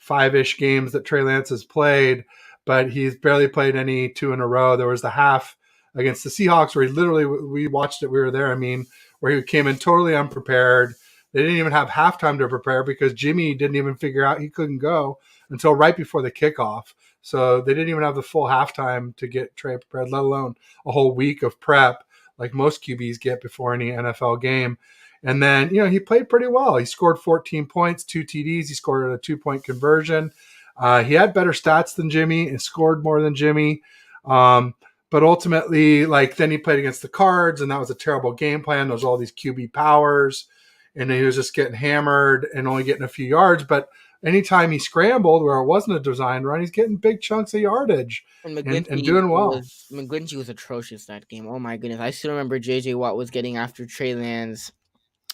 5-ish games that Trey Lance has played, but he's barely played any 2 in a row. There was the half against the Seahawks where he literally, we watched it, we were there, where he came in totally unprepared. They didn't even have halftime to prepare because Jimmy didn't even figure out he couldn't go until right before the kickoff. So they didn't even have the full halftime to get Trey prepared, let alone a whole week of prep like most QBs get before any NFL game. And then, he played pretty well. He scored 14 points, 2 TDs. He scored a 2-point conversion. He had better stats than Jimmy and scored more than Jimmy. But ultimately, then he played against the Cards, and that was a terrible game plan. There was all these QB powers, and he was just getting hammered and only getting a few yards. But anytime he scrambled where it wasn't a design run, he's getting big chunks of yardage And and doing well. McGlinchey was atrocious that game. Oh my goodness. I still remember JJ Watt was getting after Trey Lance,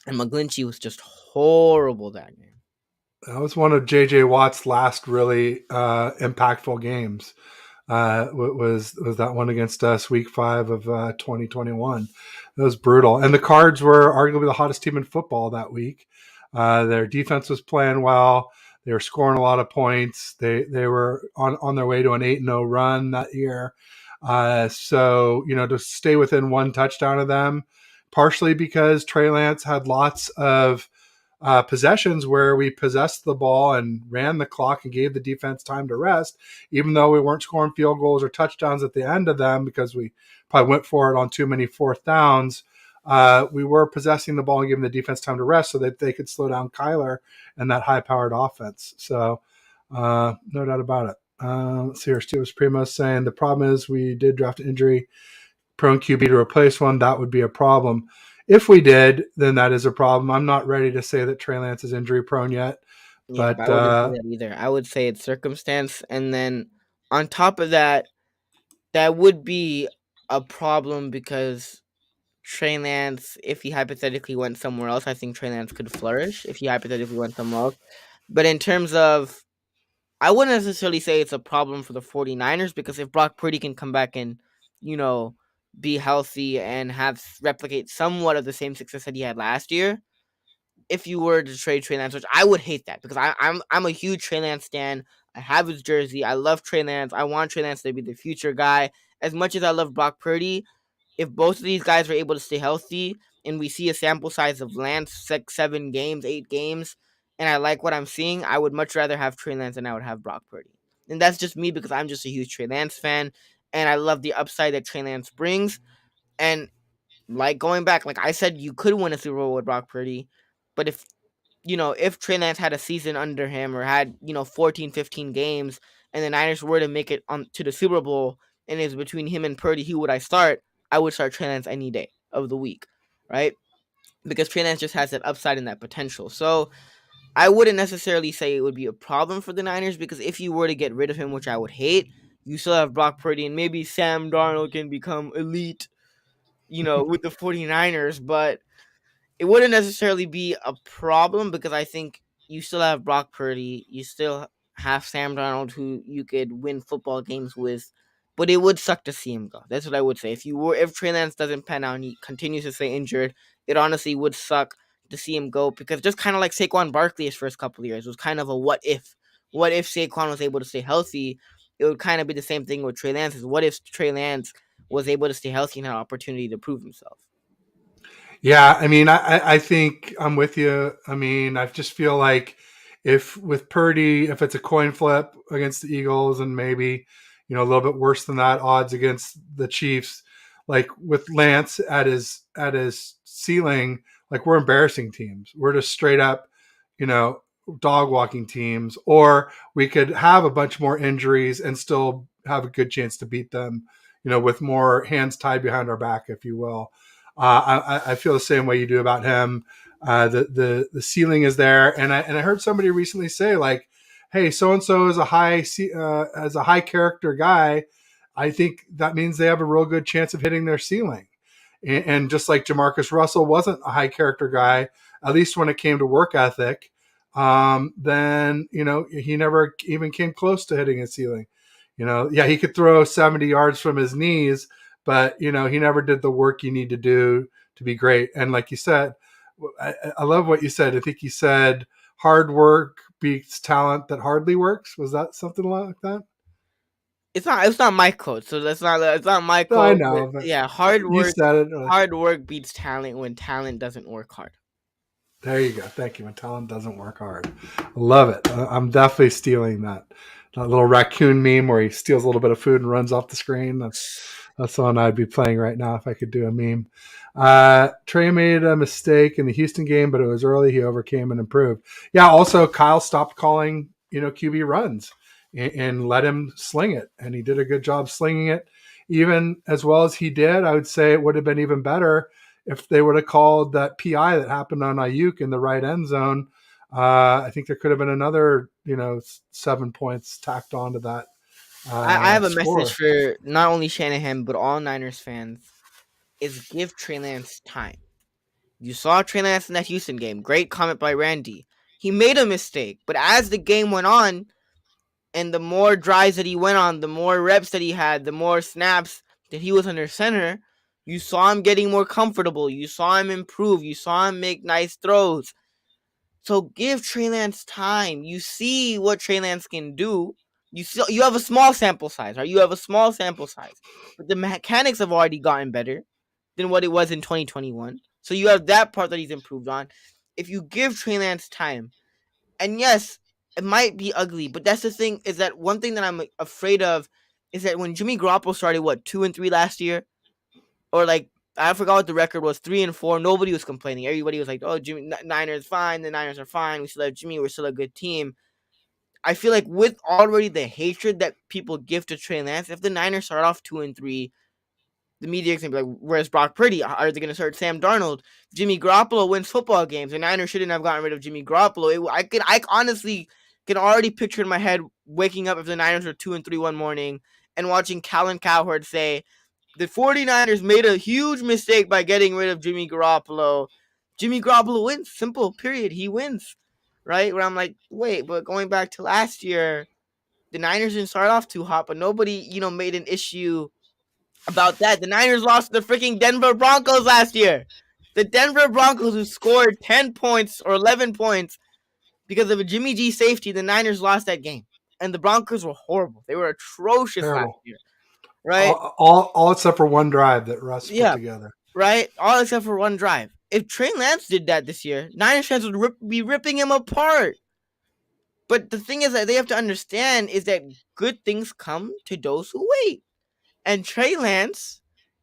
and McGlinchey was just horrible that game. That was one of JJ Watt's last really impactful games. Was that one against us week 5 of 2021. It was brutal. And the Cards were arguably the hottest team in football that week. Their defense was playing well. They were scoring a lot of points. They were on their way to an 8-0 run that year. So, to stay within 1 touchdown of them, partially because Trey Lance had lots of possessions where we possessed the ball and ran the clock and gave the defense time to rest, even though we weren't scoring field goals or touchdowns at the end of them because we probably went for it on too many 4th downs. We were possessing the ball and giving the defense time to rest so that they could slow down Kyler and that high-powered offense. So no doubt about it. Let's see here. Steve Primo saying the problem is we did draft an injury-prone QB to replace one. That would be a problem. If we did, then that is a problem. I'm not ready to say that Trey Lance is injury-prone yet. Yeah, but I wouldn't say that either. I would say it's circumstance. And then on top of that, that would be a problem because Trey Lance, if he hypothetically went somewhere else, I think Trey Lance could flourish if he hypothetically went somewhere else. But in terms of, I wouldn't necessarily say it's a problem for the 49ers, because if Brock Purdy can come back and, be healthy and replicate somewhat of the same success that he had last year, if you were to trade Trey Lance, which I would hate that because I'm a huge Trey Lance stan. I have his jersey. I love Trey Lance. I want Trey Lance to be the future guy. As much as I love Brock Purdy, if both of these guys are able to stay healthy and we see a sample size of Lance 6, 7 games, 8 games, and I like what I'm seeing, I would much rather have Trey Lance than I would have Brock Purdy. And that's just me because I'm just a huge Trey Lance fan and I love the upside that Trey Lance brings. And like going back, like I said, you could win a Super Bowl with Brock Purdy, but if Trey Lance had a season under him or had 14, 15 games, and the Niners were to make it on to the Super Bowl, and it's between him and Purdy, who would I start? I would start Trey Lance any day of the week, right? Because Trey Lance just has that upside and that potential. So I wouldn't necessarily say it would be a problem for the Niners because if you were to get rid of him, which I would hate, you still have Brock Purdy and maybe Sam Darnold can become elite, with the 49ers, but it wouldn't necessarily be a problem because I think you still have Brock Purdy, you still have Sam Darnold, who you could win football games with, but it would suck to see him go. That's what I would say. If Trey Lance doesn't pan out and he continues to stay injured, it honestly would suck to see him go because just kind of like Saquon Barkley his first couple of years was kind of a what if. What if Saquon was able to stay healthy? It would kind of be the same thing with Trey Lance. Is what if Trey Lance was able to stay healthy and had an opportunity to prove himself? Yeah, I mean, I think I'm with you. I mean, I just feel like if with Purdy, if it's a coin flip against the Eagles and maybe, a little bit worse than that odds against the Chiefs, like with Lance at his ceiling, like we're embarrassing teams. We're just straight up, you know, dog walking teams, or we could have a bunch more injuries and still have a good chance to beat them, with more hands tied behind our back, if you will. I feel the same way you do about him. The ceiling is there, and I heard somebody recently say like, "Hey, so and so is as a high character guy. I think that means they have a real good chance of hitting their ceiling." And just like Jamarcus Russell wasn't a high character guy, at least when it came to work ethic, then he never even came close to hitting his ceiling. Yeah, he could throw 70 yards from his knees, but he never did the work you need to do to be great. And like you said, I love what you said. I think you said hard work beats talent that hardly works. Was that something like that? It's not my quote, so it's not my No, I quote. But know, but yeah, you said it. hard work beats talent when talent doesn't work hard. There you go. Thank you. When talent doesn't work hard, I love it. I'm definitely stealing that little raccoon meme where he steals a little bit of food and runs off the screen. That's the one I'd be playing right now if I could do a meme. Trey made a mistake in the Houston game, but it was early. He overcame and improved. Yeah. Also, Kyle stopped calling QB runs and let him sling it, and he did a good job slinging it. Even as well as he did, I would say it would have been even better if they would have called that PI that happened on Ayuk in the right end zone. I think there could have been another 7 points tacked onto that I have a score. message for not only Shanahan but all Niners fans: is give Trey Lance time. You saw Trey Lance in that Houston game. Great comment by Randy. He made a mistake, but as the game went on, and the more drives that he went on, the more reps that he had, the more snaps that he was under center, you saw him getting more comfortable. You saw him improve. You saw him make nice throws. So give Trey Lance time. You see what Trey Lance can do. You have a small sample size, right? You have a small sample size, but the mechanics have already gotten better than what it was in 2021. So you have that part that he's improved on. If you give Trey Lance time, and yes, it might be ugly, but that's the thing, is that one thing that I'm afraid of is that when Jimmy Garoppolo started 2-3 last year, or like I forgot what the record was, 3-4, nobody was complaining. Everybody was like, "Oh, Jimmy, Niners fine. The Niners are fine. We still have Jimmy. We're still a good team." I feel like with already the hatred that people give to Trey Lance, if the Niners start off 2-3, the media is gonna be like, "Where's Brock Purdy? Are they gonna start Sam Darnold?" Jimmy Garoppolo wins football games. The Niners shouldn't have gotten rid of Jimmy Garoppolo. I honestly can already picture in my head waking up if the Niners were 2-3 one morning and watching Callan Cowherd say, "The 49ers made a huge mistake by getting rid of Jimmy Garoppolo. Jimmy Garoppolo wins. Simple. Period. He wins." Right? Where I'm like, wait, but going back to last year, the Niners didn't start off too hot, but nobody, made an issue about that. The Niners lost to the freaking Denver Broncos last year. The Denver Broncos, who scored 10 points or 11 points because of a Jimmy G safety, the Niners lost that game. and the Broncos were horrible. They were atrocious last Terrible. year, right? All except for one drive that Russ put Yeah, together. right. All except for one drive. If Trey Lance did that this year, Niners fans would be ripping him apart. But the thing is that they have to understand is that good things come to those who wait. And Trey Lance,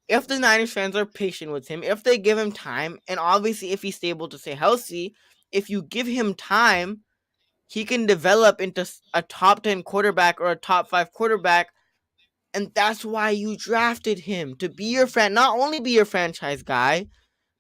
if the Niners fans are patient with him, if they give him time, and obviously if he's able to stay healthy, if you give him time, he can develop into a top 10 quarterback or a top 5 quarterback. And that's why you drafted him to be your not only be your franchise guy,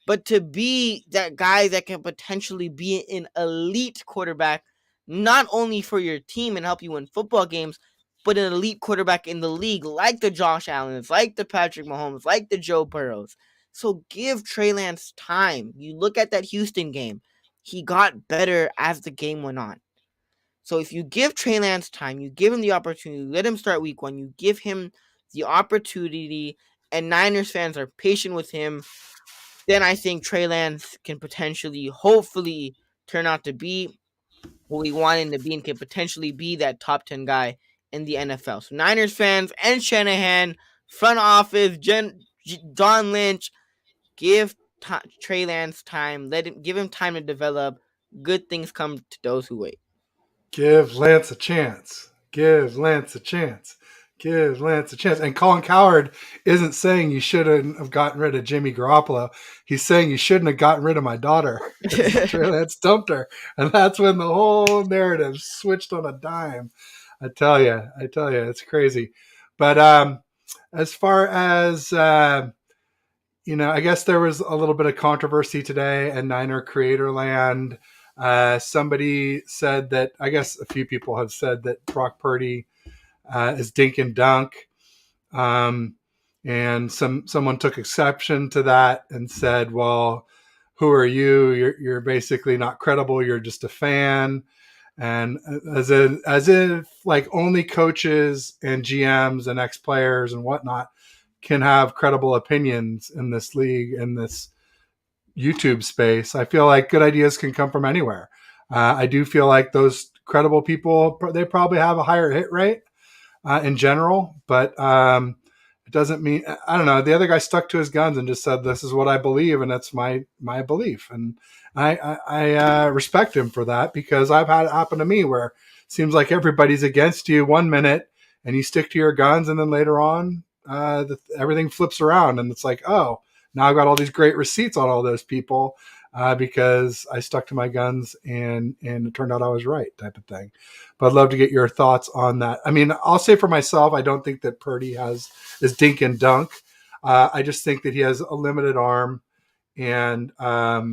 but to be that guy that can potentially be an elite quarterback, not only for your team and help you win football games, but an elite quarterback in the league, like the Josh Allens, like the Patrick Mahomes, like the Joe Burrows. So give Trey Lance time. You look at that Houston game, he got better as the game went on. So if you give Trey Lance time, you give him the opportunity, you let him start week 1, you give him the opportunity, and Niners fans are patient with him, then I think Trey Lance can potentially, hopefully, turn out to be what we want him to be and can potentially be that top 10 guy in the NFL. So Niners fans and Shanahan, front office, Don Lynch, give Trey Lance time. Give him time to develop. Good things come to those who wait. Give Lance a chance. Give Lance a chance. Give Lance a chance. And Colin Cowherd isn't saying you shouldn't have gotten rid of Jimmy Garoppolo. He's saying you shouldn't have gotten rid of my daughter because Trey Lance dumped her. And that's when the whole narrative switched on a dime. I tell you, it's crazy. But as far as I guess there was a little bit of controversy today in Niner Creator Land. Somebody said that, I guess a few people have said that Brock Purdy is dink and dunk. And someone took exception to that and said, well, who are you? You're basically not credible. You're just a fan. And as if like only coaches and GMs and ex-players and whatnot can have credible opinions in this league, in this YouTube space. I feel like good ideas can come from anywhere. I do feel like those credible people, they probably have a higher hit rate in general, but it doesn't mean, I don't know. The other guy stuck to his guns and just said, this is what I believe. And that's my belief. And I respect him for that, because I've had it happen to me where it seems like everybody's against you one minute and you stick to your guns. And then later on, everything flips around and it's like, oh, now I've got all these great receipts on all those people because I stuck to my guns and it turned out I was right, type of thing. But I'd love to get your thoughts on that. I mean, I'll say for myself, I don't think that Purdy is dink and dunk. I just think that he has a limited arm, and I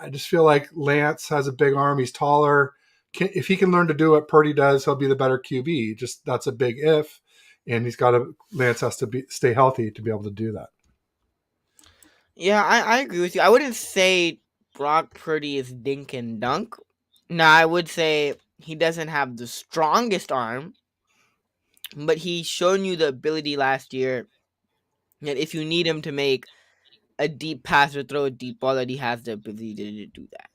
just feel like Lance has a big arm. He's taller. If he can learn to do what Purdy does, he'll be the better QB. Just that's a big if. And Lance has to stay healthy to be able to do that. Yeah, I agree with you. I wouldn't say Brock Purdy is dink and dunk. No, I would say he doesn't have the strongest arm, but he's shown you the ability last year that if you need him to make a deep pass or throw a deep ball, that he has the ability to do that.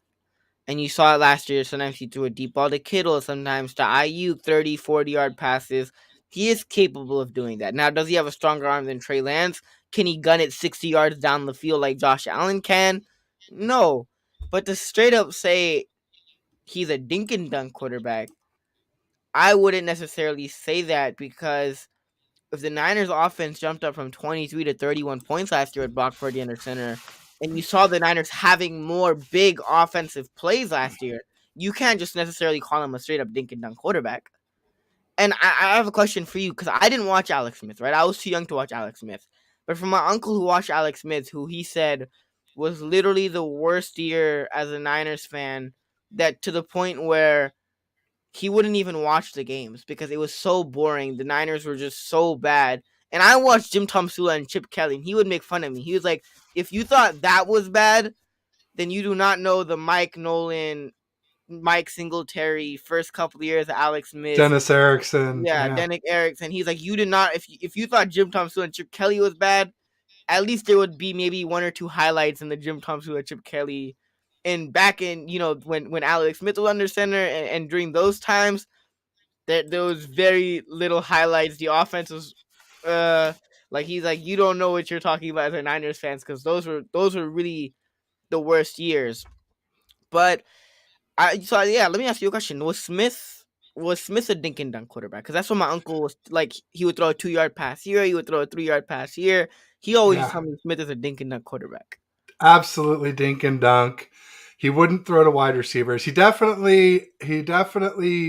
And you saw it last year. Sometimes he threw a deep ball to Kittle, sometimes to IU, 30, 40-yard passes. He is capable of doing that. Now, does he have a stronger arm than Trey Lance? Can he gun it 60 yards down the field like Josh Allen can? No. But to straight up say he's a dink and dunk quarterback, I wouldn't necessarily say that, because if the Niners offense jumped up from 23 to 31 points last year with Brock Purdy under center, and you saw the Niners having more big offensive plays last year, you can't just necessarily call him a straight up dink and dunk quarterback. And I have a question for you, because I didn't watch Alex Smith, right? I was too young to watch Alex Smith. But from my uncle who watched Alex Smith, who he said was literally the worst year as a Niners fan, that to the point where he wouldn't even watch the games because it was so boring. The Niners were just so bad. And I watched Jim Tomsula and Chip Kelly, and he would make fun of me. He was like, if you thought that was bad, then you do not know the Mike Nolan, Mike Singletary first couple of years of Alex Smith. Dennis Erickson. Yeah, Yeah. Dennis Erickson. He's like, you did not, if you thought Jim Tomsula and Chip Kelly was bad, at least there would be maybe one or two highlights in the Jim Tomsula Chip Kelly and back in, when Alex Smith was under center, and during those times, there was very little highlights. The offense was, like, he's like, you don't know what you're talking about as a Niners fans, because those were really the worst years. But yeah, let me ask you a question. Was Smith a dink and dunk quarterback? Because that's what my uncle was like. He would throw a 2 yard pass here. He would throw a 3 yard pass here. He always used to Yeah, tell me Smith is a dink and dunk quarterback. absolutely dink and dunk. He wouldn't throw to wide receivers. He definitely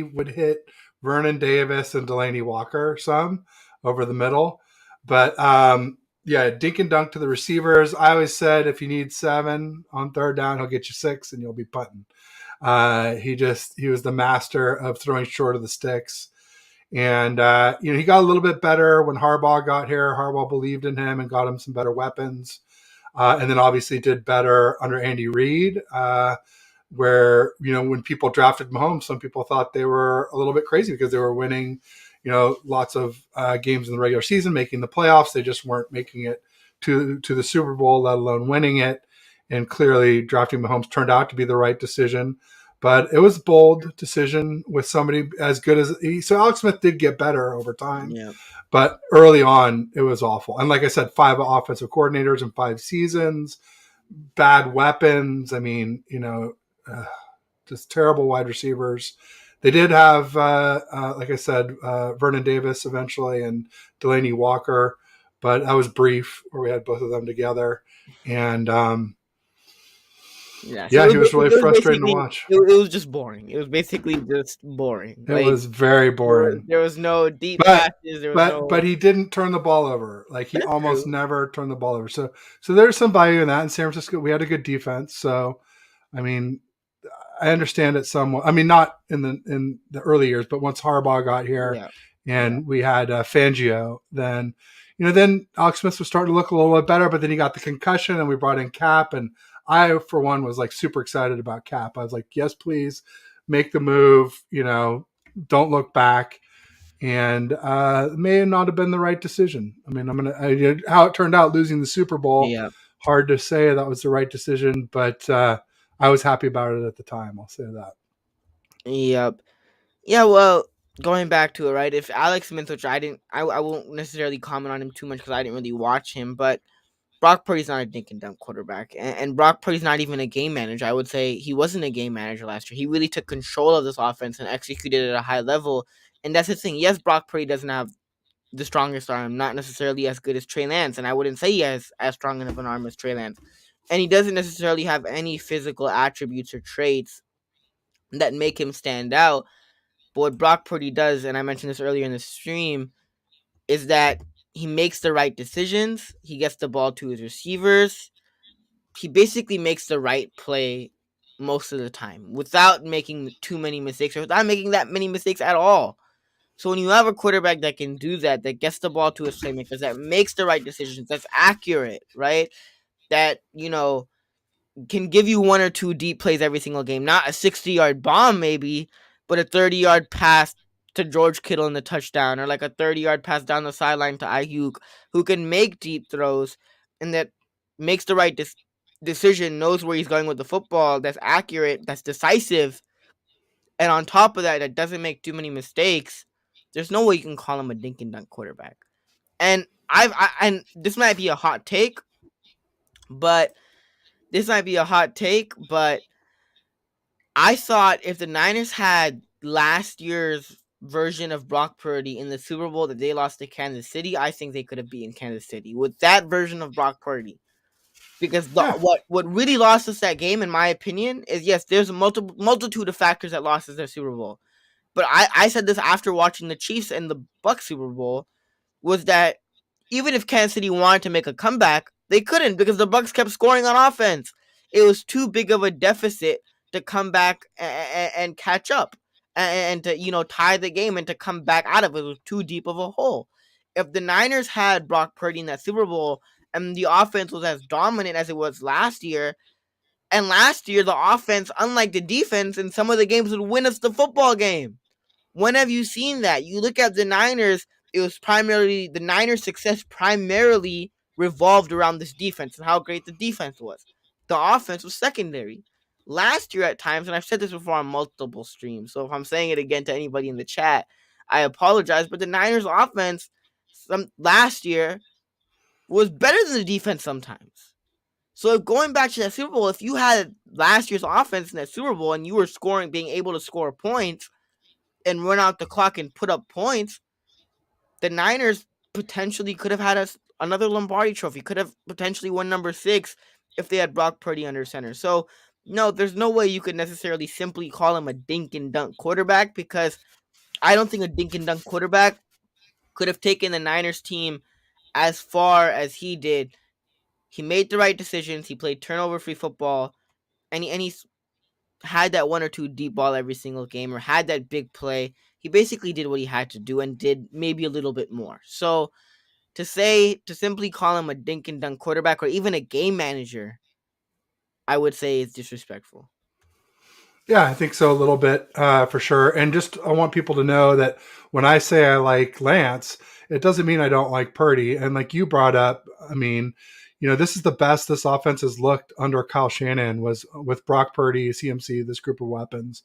would hit Vernon Davis and Delaney Walker some over the middle. But yeah, dink and dunk to the receivers. I always said if you need 7 on third down, he'll get you 6 and you'll be punting. He was the master of throwing short of the sticks. And he got a little bit better when Harbaugh got here. Harbaugh believed in him and got him some better weapons. And then obviously did better under Andy Reid, where, when people drafted Mahomes, some people thought they were a little bit crazy because they were winning, lots of games in the regular season, making the playoffs. They just weren't making it to the Super Bowl, let alone winning it. And clearly drafting Mahomes turned out to be the right decision. But it was a bold decision with somebody as good as he. So Alex Smith did get better over time. Yeah. But early on, it was awful. And like I said, 5 offensive coordinators in 5 seasons, bad weapons. I mean, just terrible wide receivers. They did have, like I said, Vernon Davis eventually and Delaney Walker, but that was brief where we had both of them together. And Yeah, so yeah, he was really it was frustrating to basically watch. it was just boring. It was basically just boring. It Like, was very there was, boring. there was no deep But passes. There was but no. he didn't turn the ball over. Like he That's almost true. never turned the ball over. So there's some value in that. In San Francisco, we had a good defense. So I mean, I understand it somewhat. I mean, not in the early years, but once Harbaugh got here Yeah, yeah, and we had Fangio, then Alex Smith was starting to look a little bit better. But then he got the concussion, and we brought in Cap, and I, for one, was like super excited about Cap. I was like, yes, please make the move. Don't look back. And it may not have been the right decision. I mean, how it turned out, losing the Super Bowl, yeah. hard to say that was the right decision, but I was happy about it at the time. I'll say that. Yep. Yeah, well, going back to it, right? If Alex Smith, which I won't necessarily comment on him too much because I didn't really watch him, but Brock Purdy's not a dink and dunk quarterback, and Brock Purdy's not even a game manager. I would say he wasn't a game manager last year. He really took control of this offense and executed it at a high level. And that's the thing. Yes, Brock Purdy doesn't have the strongest arm, not necessarily as good as Trey Lance, and I wouldn't say he has as strong of an arm as Trey Lance. And he doesn't necessarily have any physical attributes or traits that make him stand out. But what Brock Purdy does, and I mentioned this earlier in the stream, is that he makes the right decisions. He gets the ball to his receivers. He basically makes the right play most of the time without making too many mistakes or without making that many mistakes at all. So when you have a quarterback that can do that, that gets the ball to his playmakers, that makes the right decisions, that's accurate, right? That, can give you 1 or 2 deep plays every single game. Not a 60-yard bomb, maybe, but a 30-yard pass to George Kittle in the touchdown, or like a 30-yard pass down the sideline to Ayuk, who can make deep throws and that makes the right decision, knows where he's going with the football, that's accurate, that's decisive, and on top of that, that doesn't make too many mistakes. There's no way you can call him a dink and dunk quarterback. And and this might be a hot take, but I thought if the Niners had last year's version of Brock Purdy in the Super Bowl that they lost to Kansas City, I think they could have beaten Kansas City with that version of Brock Purdy. Because Yeah, what really lost us that game, in my opinion, is yes, there's a multitude of factors that lost us their Super Bowl. But I said this after watching the Chiefs and the Bucs Super Bowl, was that even if Kansas City wanted to make a comeback, they couldn't because the Bucs kept scoring on offense. It was too big of a deficit to come back and catch up and to tie the game and to come back out of it. It was too deep of a hole. If the Niners had Brock Purdy in that Super Bowl and the offense was as dominant as it was last year, and last year the offense, unlike the defense, in some of the games would win us the football game. When have you seen that? You look at the Niners, it was primarily the Niners' success primarily revolved around this defense and how great the defense was. The offense was secondary. last year at times, and I've said this before on multiple streams, so if I'm saying it again to anybody in the chat, I apologize, but the Niners offense last year was better than the defense sometimes. So going back to that Super Bowl, if you had last year's offense in that Super Bowl and you were scoring, being able to score points and run out the clock and put up points, the Niners potentially could have had another Lombardi trophy, could have potentially won number 6 if they had Brock Purdy under center. So, no, there's no way you could necessarily simply call him a dink and dunk quarterback, because I don't think a dink and dunk quarterback could have taken the Niners team as far as he did. He made the right decisions. He played turnover-free football, and he had that one or two deep ball every single game, or had that big play. He basically did what he had to do and did maybe a little bit more. So to simply call him a dink and dunk quarterback or even a game manager, I would say is disrespectful. Yeah, I think so a little bit for sure. And just I want people to know that when I say I like Lance, it doesn't mean I don't like Purdy. And like you brought up, I mean, this is the best this offense has looked under Kyle Shanahan, was with Brock Purdy, CMC, this group of weapons,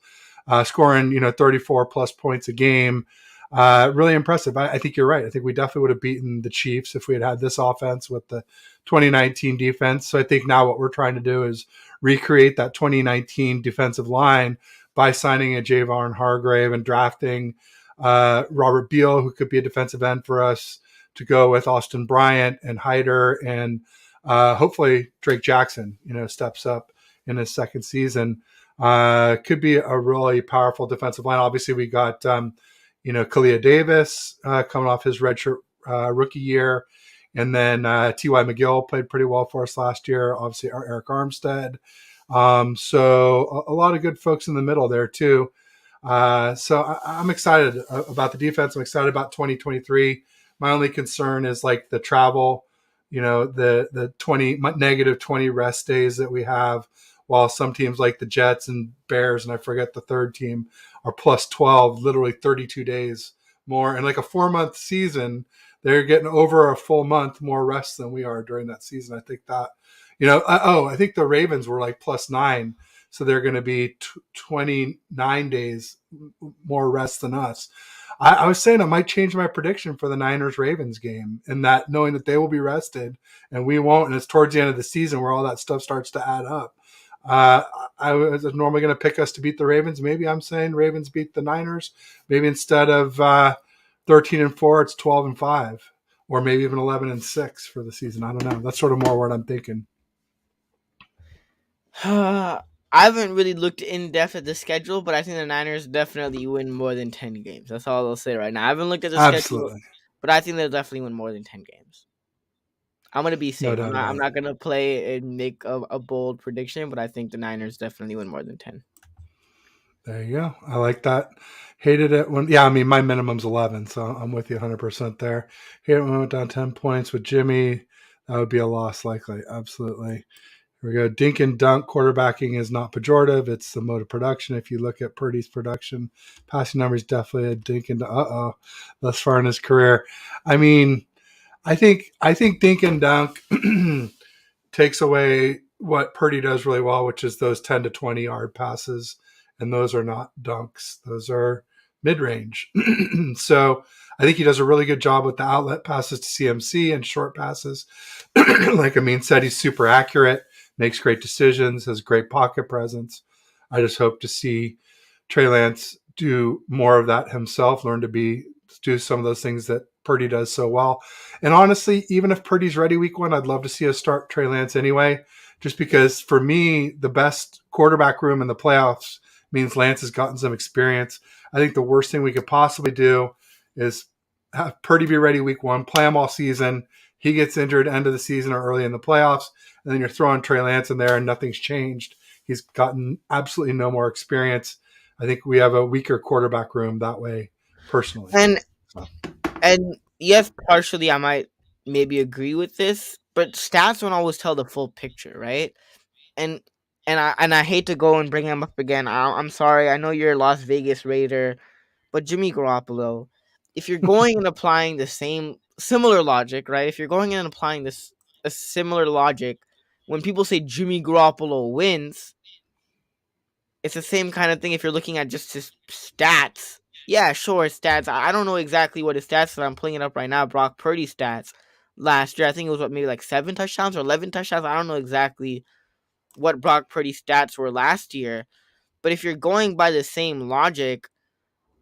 scoring 34 plus points a game. Really impressive. I think you're right. I think we definitely would have beaten the Chiefs if we had this offense with the 2019 defense. So I think now what we're trying to do is recreate that 2019 defensive line by signing a Javon Hargrave and drafting Robert Beal, who could be a defensive end for us, to go with Austin Bryant and Hyder, and hopefully Drake Jackson, steps up in his second season. Could be a really powerful defensive line. Obviously, we got Kalia Davis coming off his redshirt rookie year. And then T.Y. McGill played pretty well for us last year. Obviously, Eric Armstead. So a lot of good folks in the middle there, too. So I'm excited about the defense. I'm excited about 2023. My only concern is like the travel, the negative 20 rest days that we have, while some teams like the Jets and Bears, and I forget the third team, are plus 12, literally 32 days more. And like a 4-month season, they're getting over a full month more rest than we are during that season. I think that, I think the Ravens were like plus 9. So they're going to be 29 days more rest than us. I was saying I might change my prediction for the Niners-Ravens game, in that knowing that they will be rested and we won't. And it's towards the end of the season where all that stuff starts to add up. I was normally going to pick us to beat the Ravens. Maybe I'm saying Ravens beat the Niners. Maybe instead of 13-4, it's 12-5, or maybe even 11-6 for the season. I don't know. That's sort of more what I'm thinking. I haven't really looked in depth at the schedule, but I think the Niners definitely win more than 10 games. That's all I'll say right now. I haven't looked at the schedule, but I think they'll definitely win more than 10 games. I'm gonna be safe. No doubt I'm not gonna play and make a bold prediction, but I think the Niners definitely win more than 10. There you go. I like that. Hated it when, I mean, my minimum's 11, so I'm with you 100% there. Hated it when we went down 10 points with Jimmy. That would be a loss, likely. Absolutely. Here we go. Dink and dunk quarterbacking is not pejorative. It's the mode of production. If you look at Purdy's production, passing numbers, definitely a dink and thus far in his career. I mean, I think dink and dunk takes away what Purdy does really well, which is those 10 to 20 yard passes. And those are not dunks. Those are mid-range. So I think he does a really good job with the outlet passes to CMC and short passes. Like Amin said, he's super accurate, makes great decisions, has great pocket presence. I just hope to see Trey Lance do more of that himself, learn to do some of those things that Purdy does so well. And honestly, even if Purdy's ready week 1, I'd love to see us start Trey Lance anyway, just because for me, the best quarterback room in the playoffs means Lance has gotten some experience. I think the worst thing we could possibly do is have Purdy be ready week 1, play him all season. He gets injured end of the season or early in the playoffs, and then you're throwing Trey Lance in there and nothing's changed. He's gotten absolutely no more experience. I think we have a weaker quarterback room that way, personally. And yes, partially I might maybe agree with this, but stats don't always tell the full picture, right? And I hate to go and bring him up again. I'm sorry. I know you're a Las Vegas Raider, but Jimmy Garoppolo, if you're going and applying the similar logic, right? If you're going and applying a similar logic, when people say Jimmy Garoppolo wins, it's the same kind of thing if you're looking at just his stats. Yeah, sure, stats. I don't know exactly what his stats are. I'm pulling it up right now. Brock Purdy stats last year. I think it was what, maybe like 7 touchdowns or 11 touchdowns. I don't know exactly what Brock Purdy stats were last year. But if you're going by the same logic,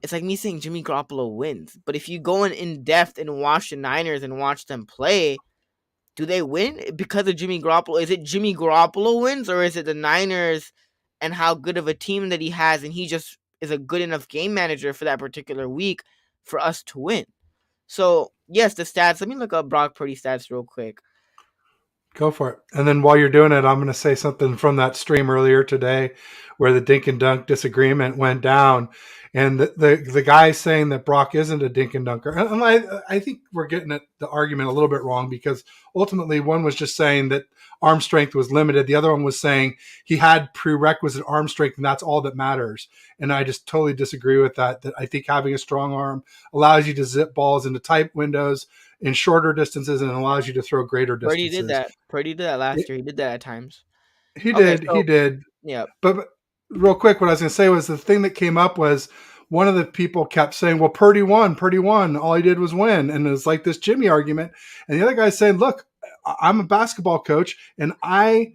it's like me saying Jimmy Garoppolo wins. But if you go in depth and watch the Niners and watch them play, do they win because of Jimmy Garoppolo? Is it Jimmy Garoppolo wins, or is it the Niners and how good of a team that he has, and he just is a good enough game manager for that particular week for us to win? So yes, the stats. Let me look up Brock Purdy stats real quick. Go for it. And then while you're doing it, I'm going to say something from that stream earlier today where the dink and dunk disagreement went down. And the guy saying that Brock isn't a dink and dunker. And I think we're getting at the argument a little bit wrong, because ultimately one was just saying that arm strength was limited. The other one was saying he had prerequisite arm strength and that's all that matters. And I just totally disagree with that. That I think having a strong arm allows you to zip balls into tight windows in shorter distances and allows you to throw greater Purdy did distances. that. Purdy did that last year. He did that at times. He Okay, did, he so did. yeah, But real quick, what I was going to say was the thing that came up was one of the people kept saying, "Well, Purdy won. Purdy won. All he did was win," and it was like this Jimmy argument. And the other guy saying, "Look, I'm a basketball coach, and I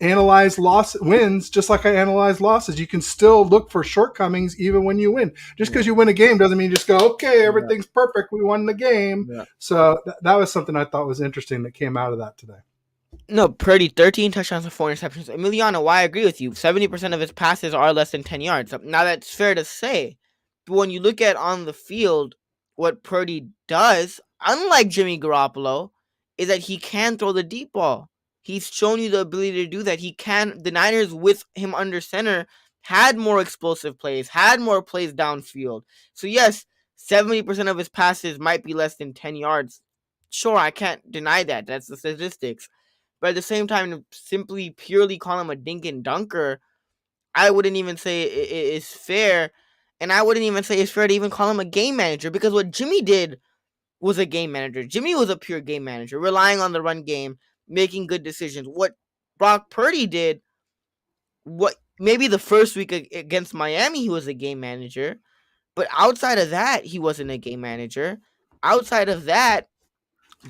analyze wins just like I analyze losses. You can still look for shortcomings even when you win. Just yeah, because you win a game doesn't mean you just go, okay, yeah, everything's perfect. We won the game." yeah. So that was something I thought was interesting that came out of that today. No, Purdy, 13 touchdowns and 4 interceptions. Emiliano, why I agree with you. 70% of his passes are less than 10 yards. Now, that's fair to say. But when you look at on the field, what Purdy does, unlike Jimmy Garoppolo, is that he can throw the deep ball. He's shown you the ability to do that. He can. The Niners, with him under center, had more explosive plays, had more plays downfield. So, yes, 70% of his passes might be less than 10 yards. Sure, I can't deny that. That's the statistics. But at the same time, to simply purely call him a dink and dunker, I wouldn't even say it is fair. And I wouldn't even say it's fair to even call him a game manager, because what Jimmy did was a game manager. Jimmy was a pure game manager, relying on the run game, making good decisions. What Brock Purdy did, what maybe the first week against Miami, he was a game manager. But outside of that, he wasn't a game manager. Outside of that,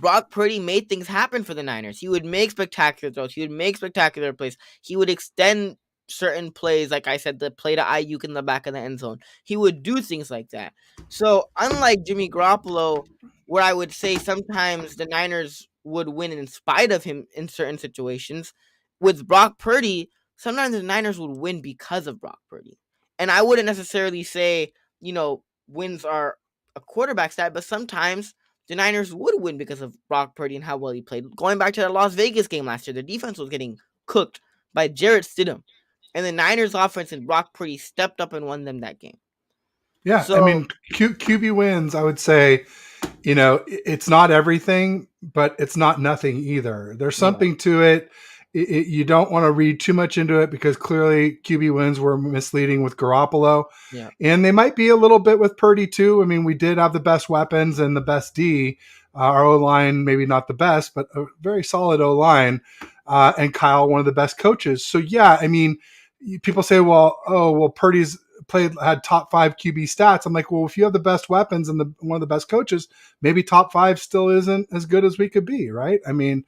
Brock Purdy made things happen for the Niners. He would make spectacular throws. He would make spectacular plays. He would extend certain plays, like I said, the play to Ayuk in the back of the end zone. He would do things like that. So, unlike Jimmy Garoppolo, where I would say sometimes the Niners would win in spite of him in certain situations, with Brock Purdy, sometimes the Niners would win because of Brock Purdy. And I wouldn't necessarily say, wins are a quarterback stat, but sometimes the Niners would win because of Brock Purdy and how well he played. Going back to the Las Vegas game last year, the defense was getting cooked by Jarrett Stidham. And the Niners offense and Brock Purdy stepped up and won them that game. Yeah, I So, mean, QB wins, I would say, it's not everything, but it's not nothing either. There's yeah, something to it. You don't want to read too much into it, because clearly QB wins were misleading with Garoppolo. yeah, And they might be a little bit with Purdy too. I mean, we did have the best weapons and the best D. Our O line, maybe not the best, but a very solid O line. And Kyle, one of the best coaches. So yeah, I mean, people say, well, Purdy's had top 5 QB stats. I'm like, well, if you have the best weapons and one of the best coaches, maybe top 5 still isn't as good as we could be, right? I mean,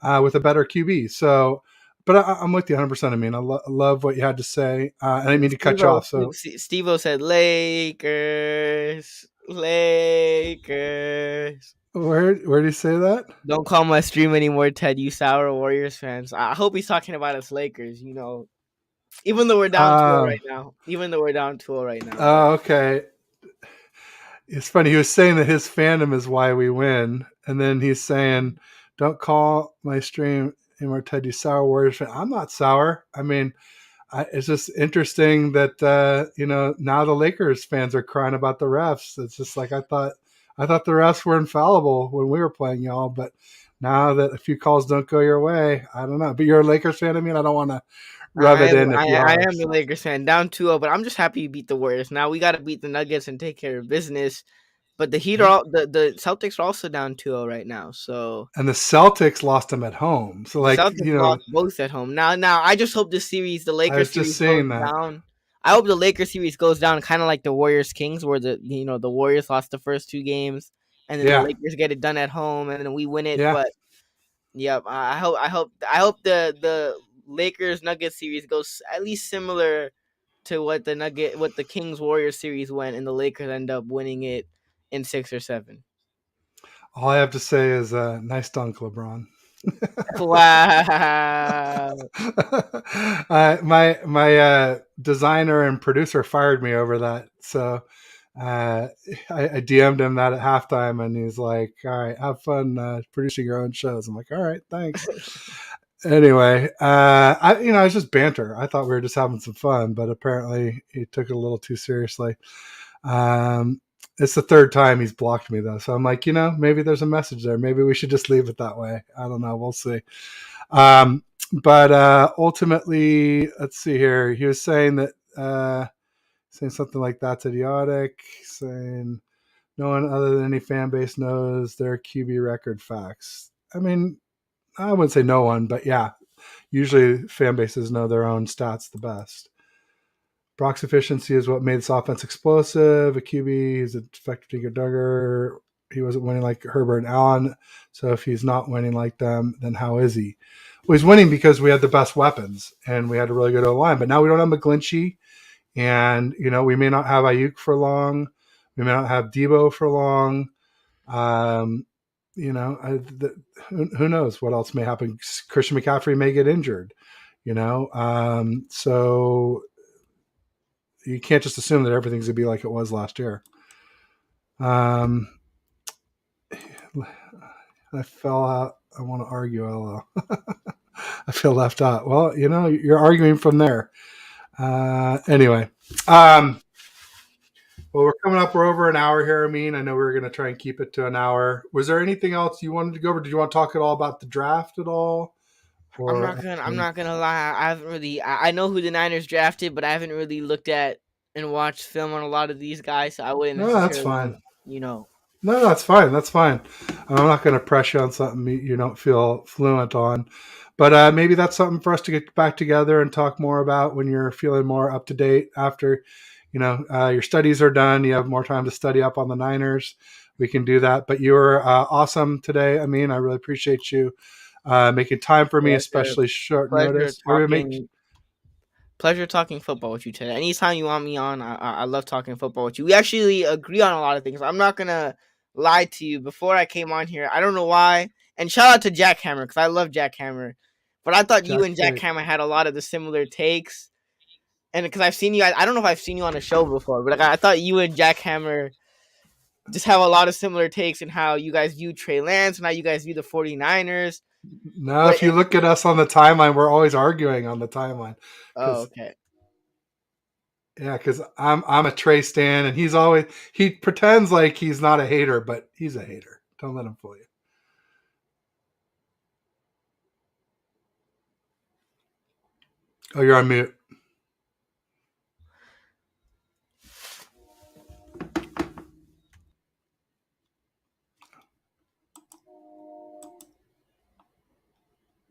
with a better QB. So, but I'm with you 100%. I mean, I love what you had to say. And I didn't mean to cut you off. So, Steve-O said Lakers, Lakers. where do you say that? Don't call my stream anymore, Ted. You sour Warriors fans. I hope he's talking about us Lakers. Even though we're down 2-0 Um, right now. Even though we're down 2-0 right now. But okay. It's funny. He was saying that his fandom is why we win, and then he's saying, "Don't call my stream anymore, Ted. You sour Warriors fan." I'm not sour. I mean, it's just interesting that now the Lakers fans are crying about the refs. It's just like I thought the refs were infallible when we were playing y'all, but now that a few calls don't go your way, I don't know. But you're a Lakers fan. I mean, I don't want to rub I it am in if I, you I are. am a So. Lakers fan. Down 2-0, but I'm just happy you beat the Warriors. Now we gotta beat the Nuggets and take care of business. But the Heat are the Celtics are also down 2-0 right now. So And the Celtics lost them at home. So the like Celtics lost both at home. Now I just hope the I was Lakers just series goes saying that. down. I hope the Lakers series goes down kind of like the Warriors Kings, where the Warriors lost the first 2 games, and then the Yeah, Lakers get it done at home, and then we win it. yeah. But yep, I hope the Lakers Nuggets series goes at least similar to what the Kings Warriors series went, and the Lakers end up winning it in 6 or 7. All I have to say is nice dunk, LeBron. Wow. My designer and producer fired me over that, so I DM'd him that at halftime, and he's like, "All right, have fun producing your own shows." I'm like, "All right, thanks." Anyway, it's just banter. I thought we were just having some fun, but apparently he took it a little too seriously. Um, it's the third time he's blocked me though, so I'm like, maybe there's a message there. Maybe we should just leave it that way. I don't know. We'll see. But ultimately, let's see here. He was saying that saying something like that's idiotic. Saying no one other than any fan base knows their QB record facts. I mean, I wouldn't say no one, but yeah, usually fan bases know their own stats the best. Brock's efficiency is what made this offense explosive. A QB, he's an effective dugger. He wasn't winning like Herbert and Allen. So if he's not winning like them, then how is he? Well, he's winning because we had the best weapons and we had a really good O-line. But now we don't have McGlinchey, and we may not have Ayuk for long. We may not have Debo for long. Um, who knows what else may happen? Christian McCaffrey may get injured. So you can't just assume that everything's gonna be like it was last year. I fell out. I want to argue. I feel left out. Well, you're arguing from there. Anyway, well, we're coming up. We're over an hour here. I know we were going to try and keep it to an hour. Was there anything else you wanted to go over? Did you want to talk at all about the draft at all? Or I'm not gonna lie. I haven't really. I know who the Niners drafted, but I haven't really looked at and watched film on a lot of these guys, so I wouldn't no, that's fine. necessarily, you know. No, that's fine. That's fine. I'm not going to press you on something you don't feel fluent on. But maybe that's something for us to get back together and talk more about when you're feeling more up to date after, your studies are done. You have more time to study up on the Niners. We can do that. But you were awesome today. I really appreciate you making time for me, Pleasure, especially short pleasure notice. talking. Pleasure talking football with you today. Anytime you want me on, I love talking football with you. We actually agree on a lot of things. I'm not gonna lie to you. Before I came on here, I don't know why. And shout out to Jack Hammer because I love Jack Hammer. But I thought you Jack's and Jack great. Hammer had a lot of the similar takes. And because I've seen you, I don't know if I've seen you on a show before, but I thought you and Jack Hammer just have a lot of similar takes in how you guys view Trey Lance and how you guys view the 49ers. No, But if you look at us on the timeline, we're always arguing on the timeline oh, because okay. yeah, because I'm a Trey stan, and he pretends like he's not a hater, but he's a hater. Don't let him fool you. Oh, you're on mute.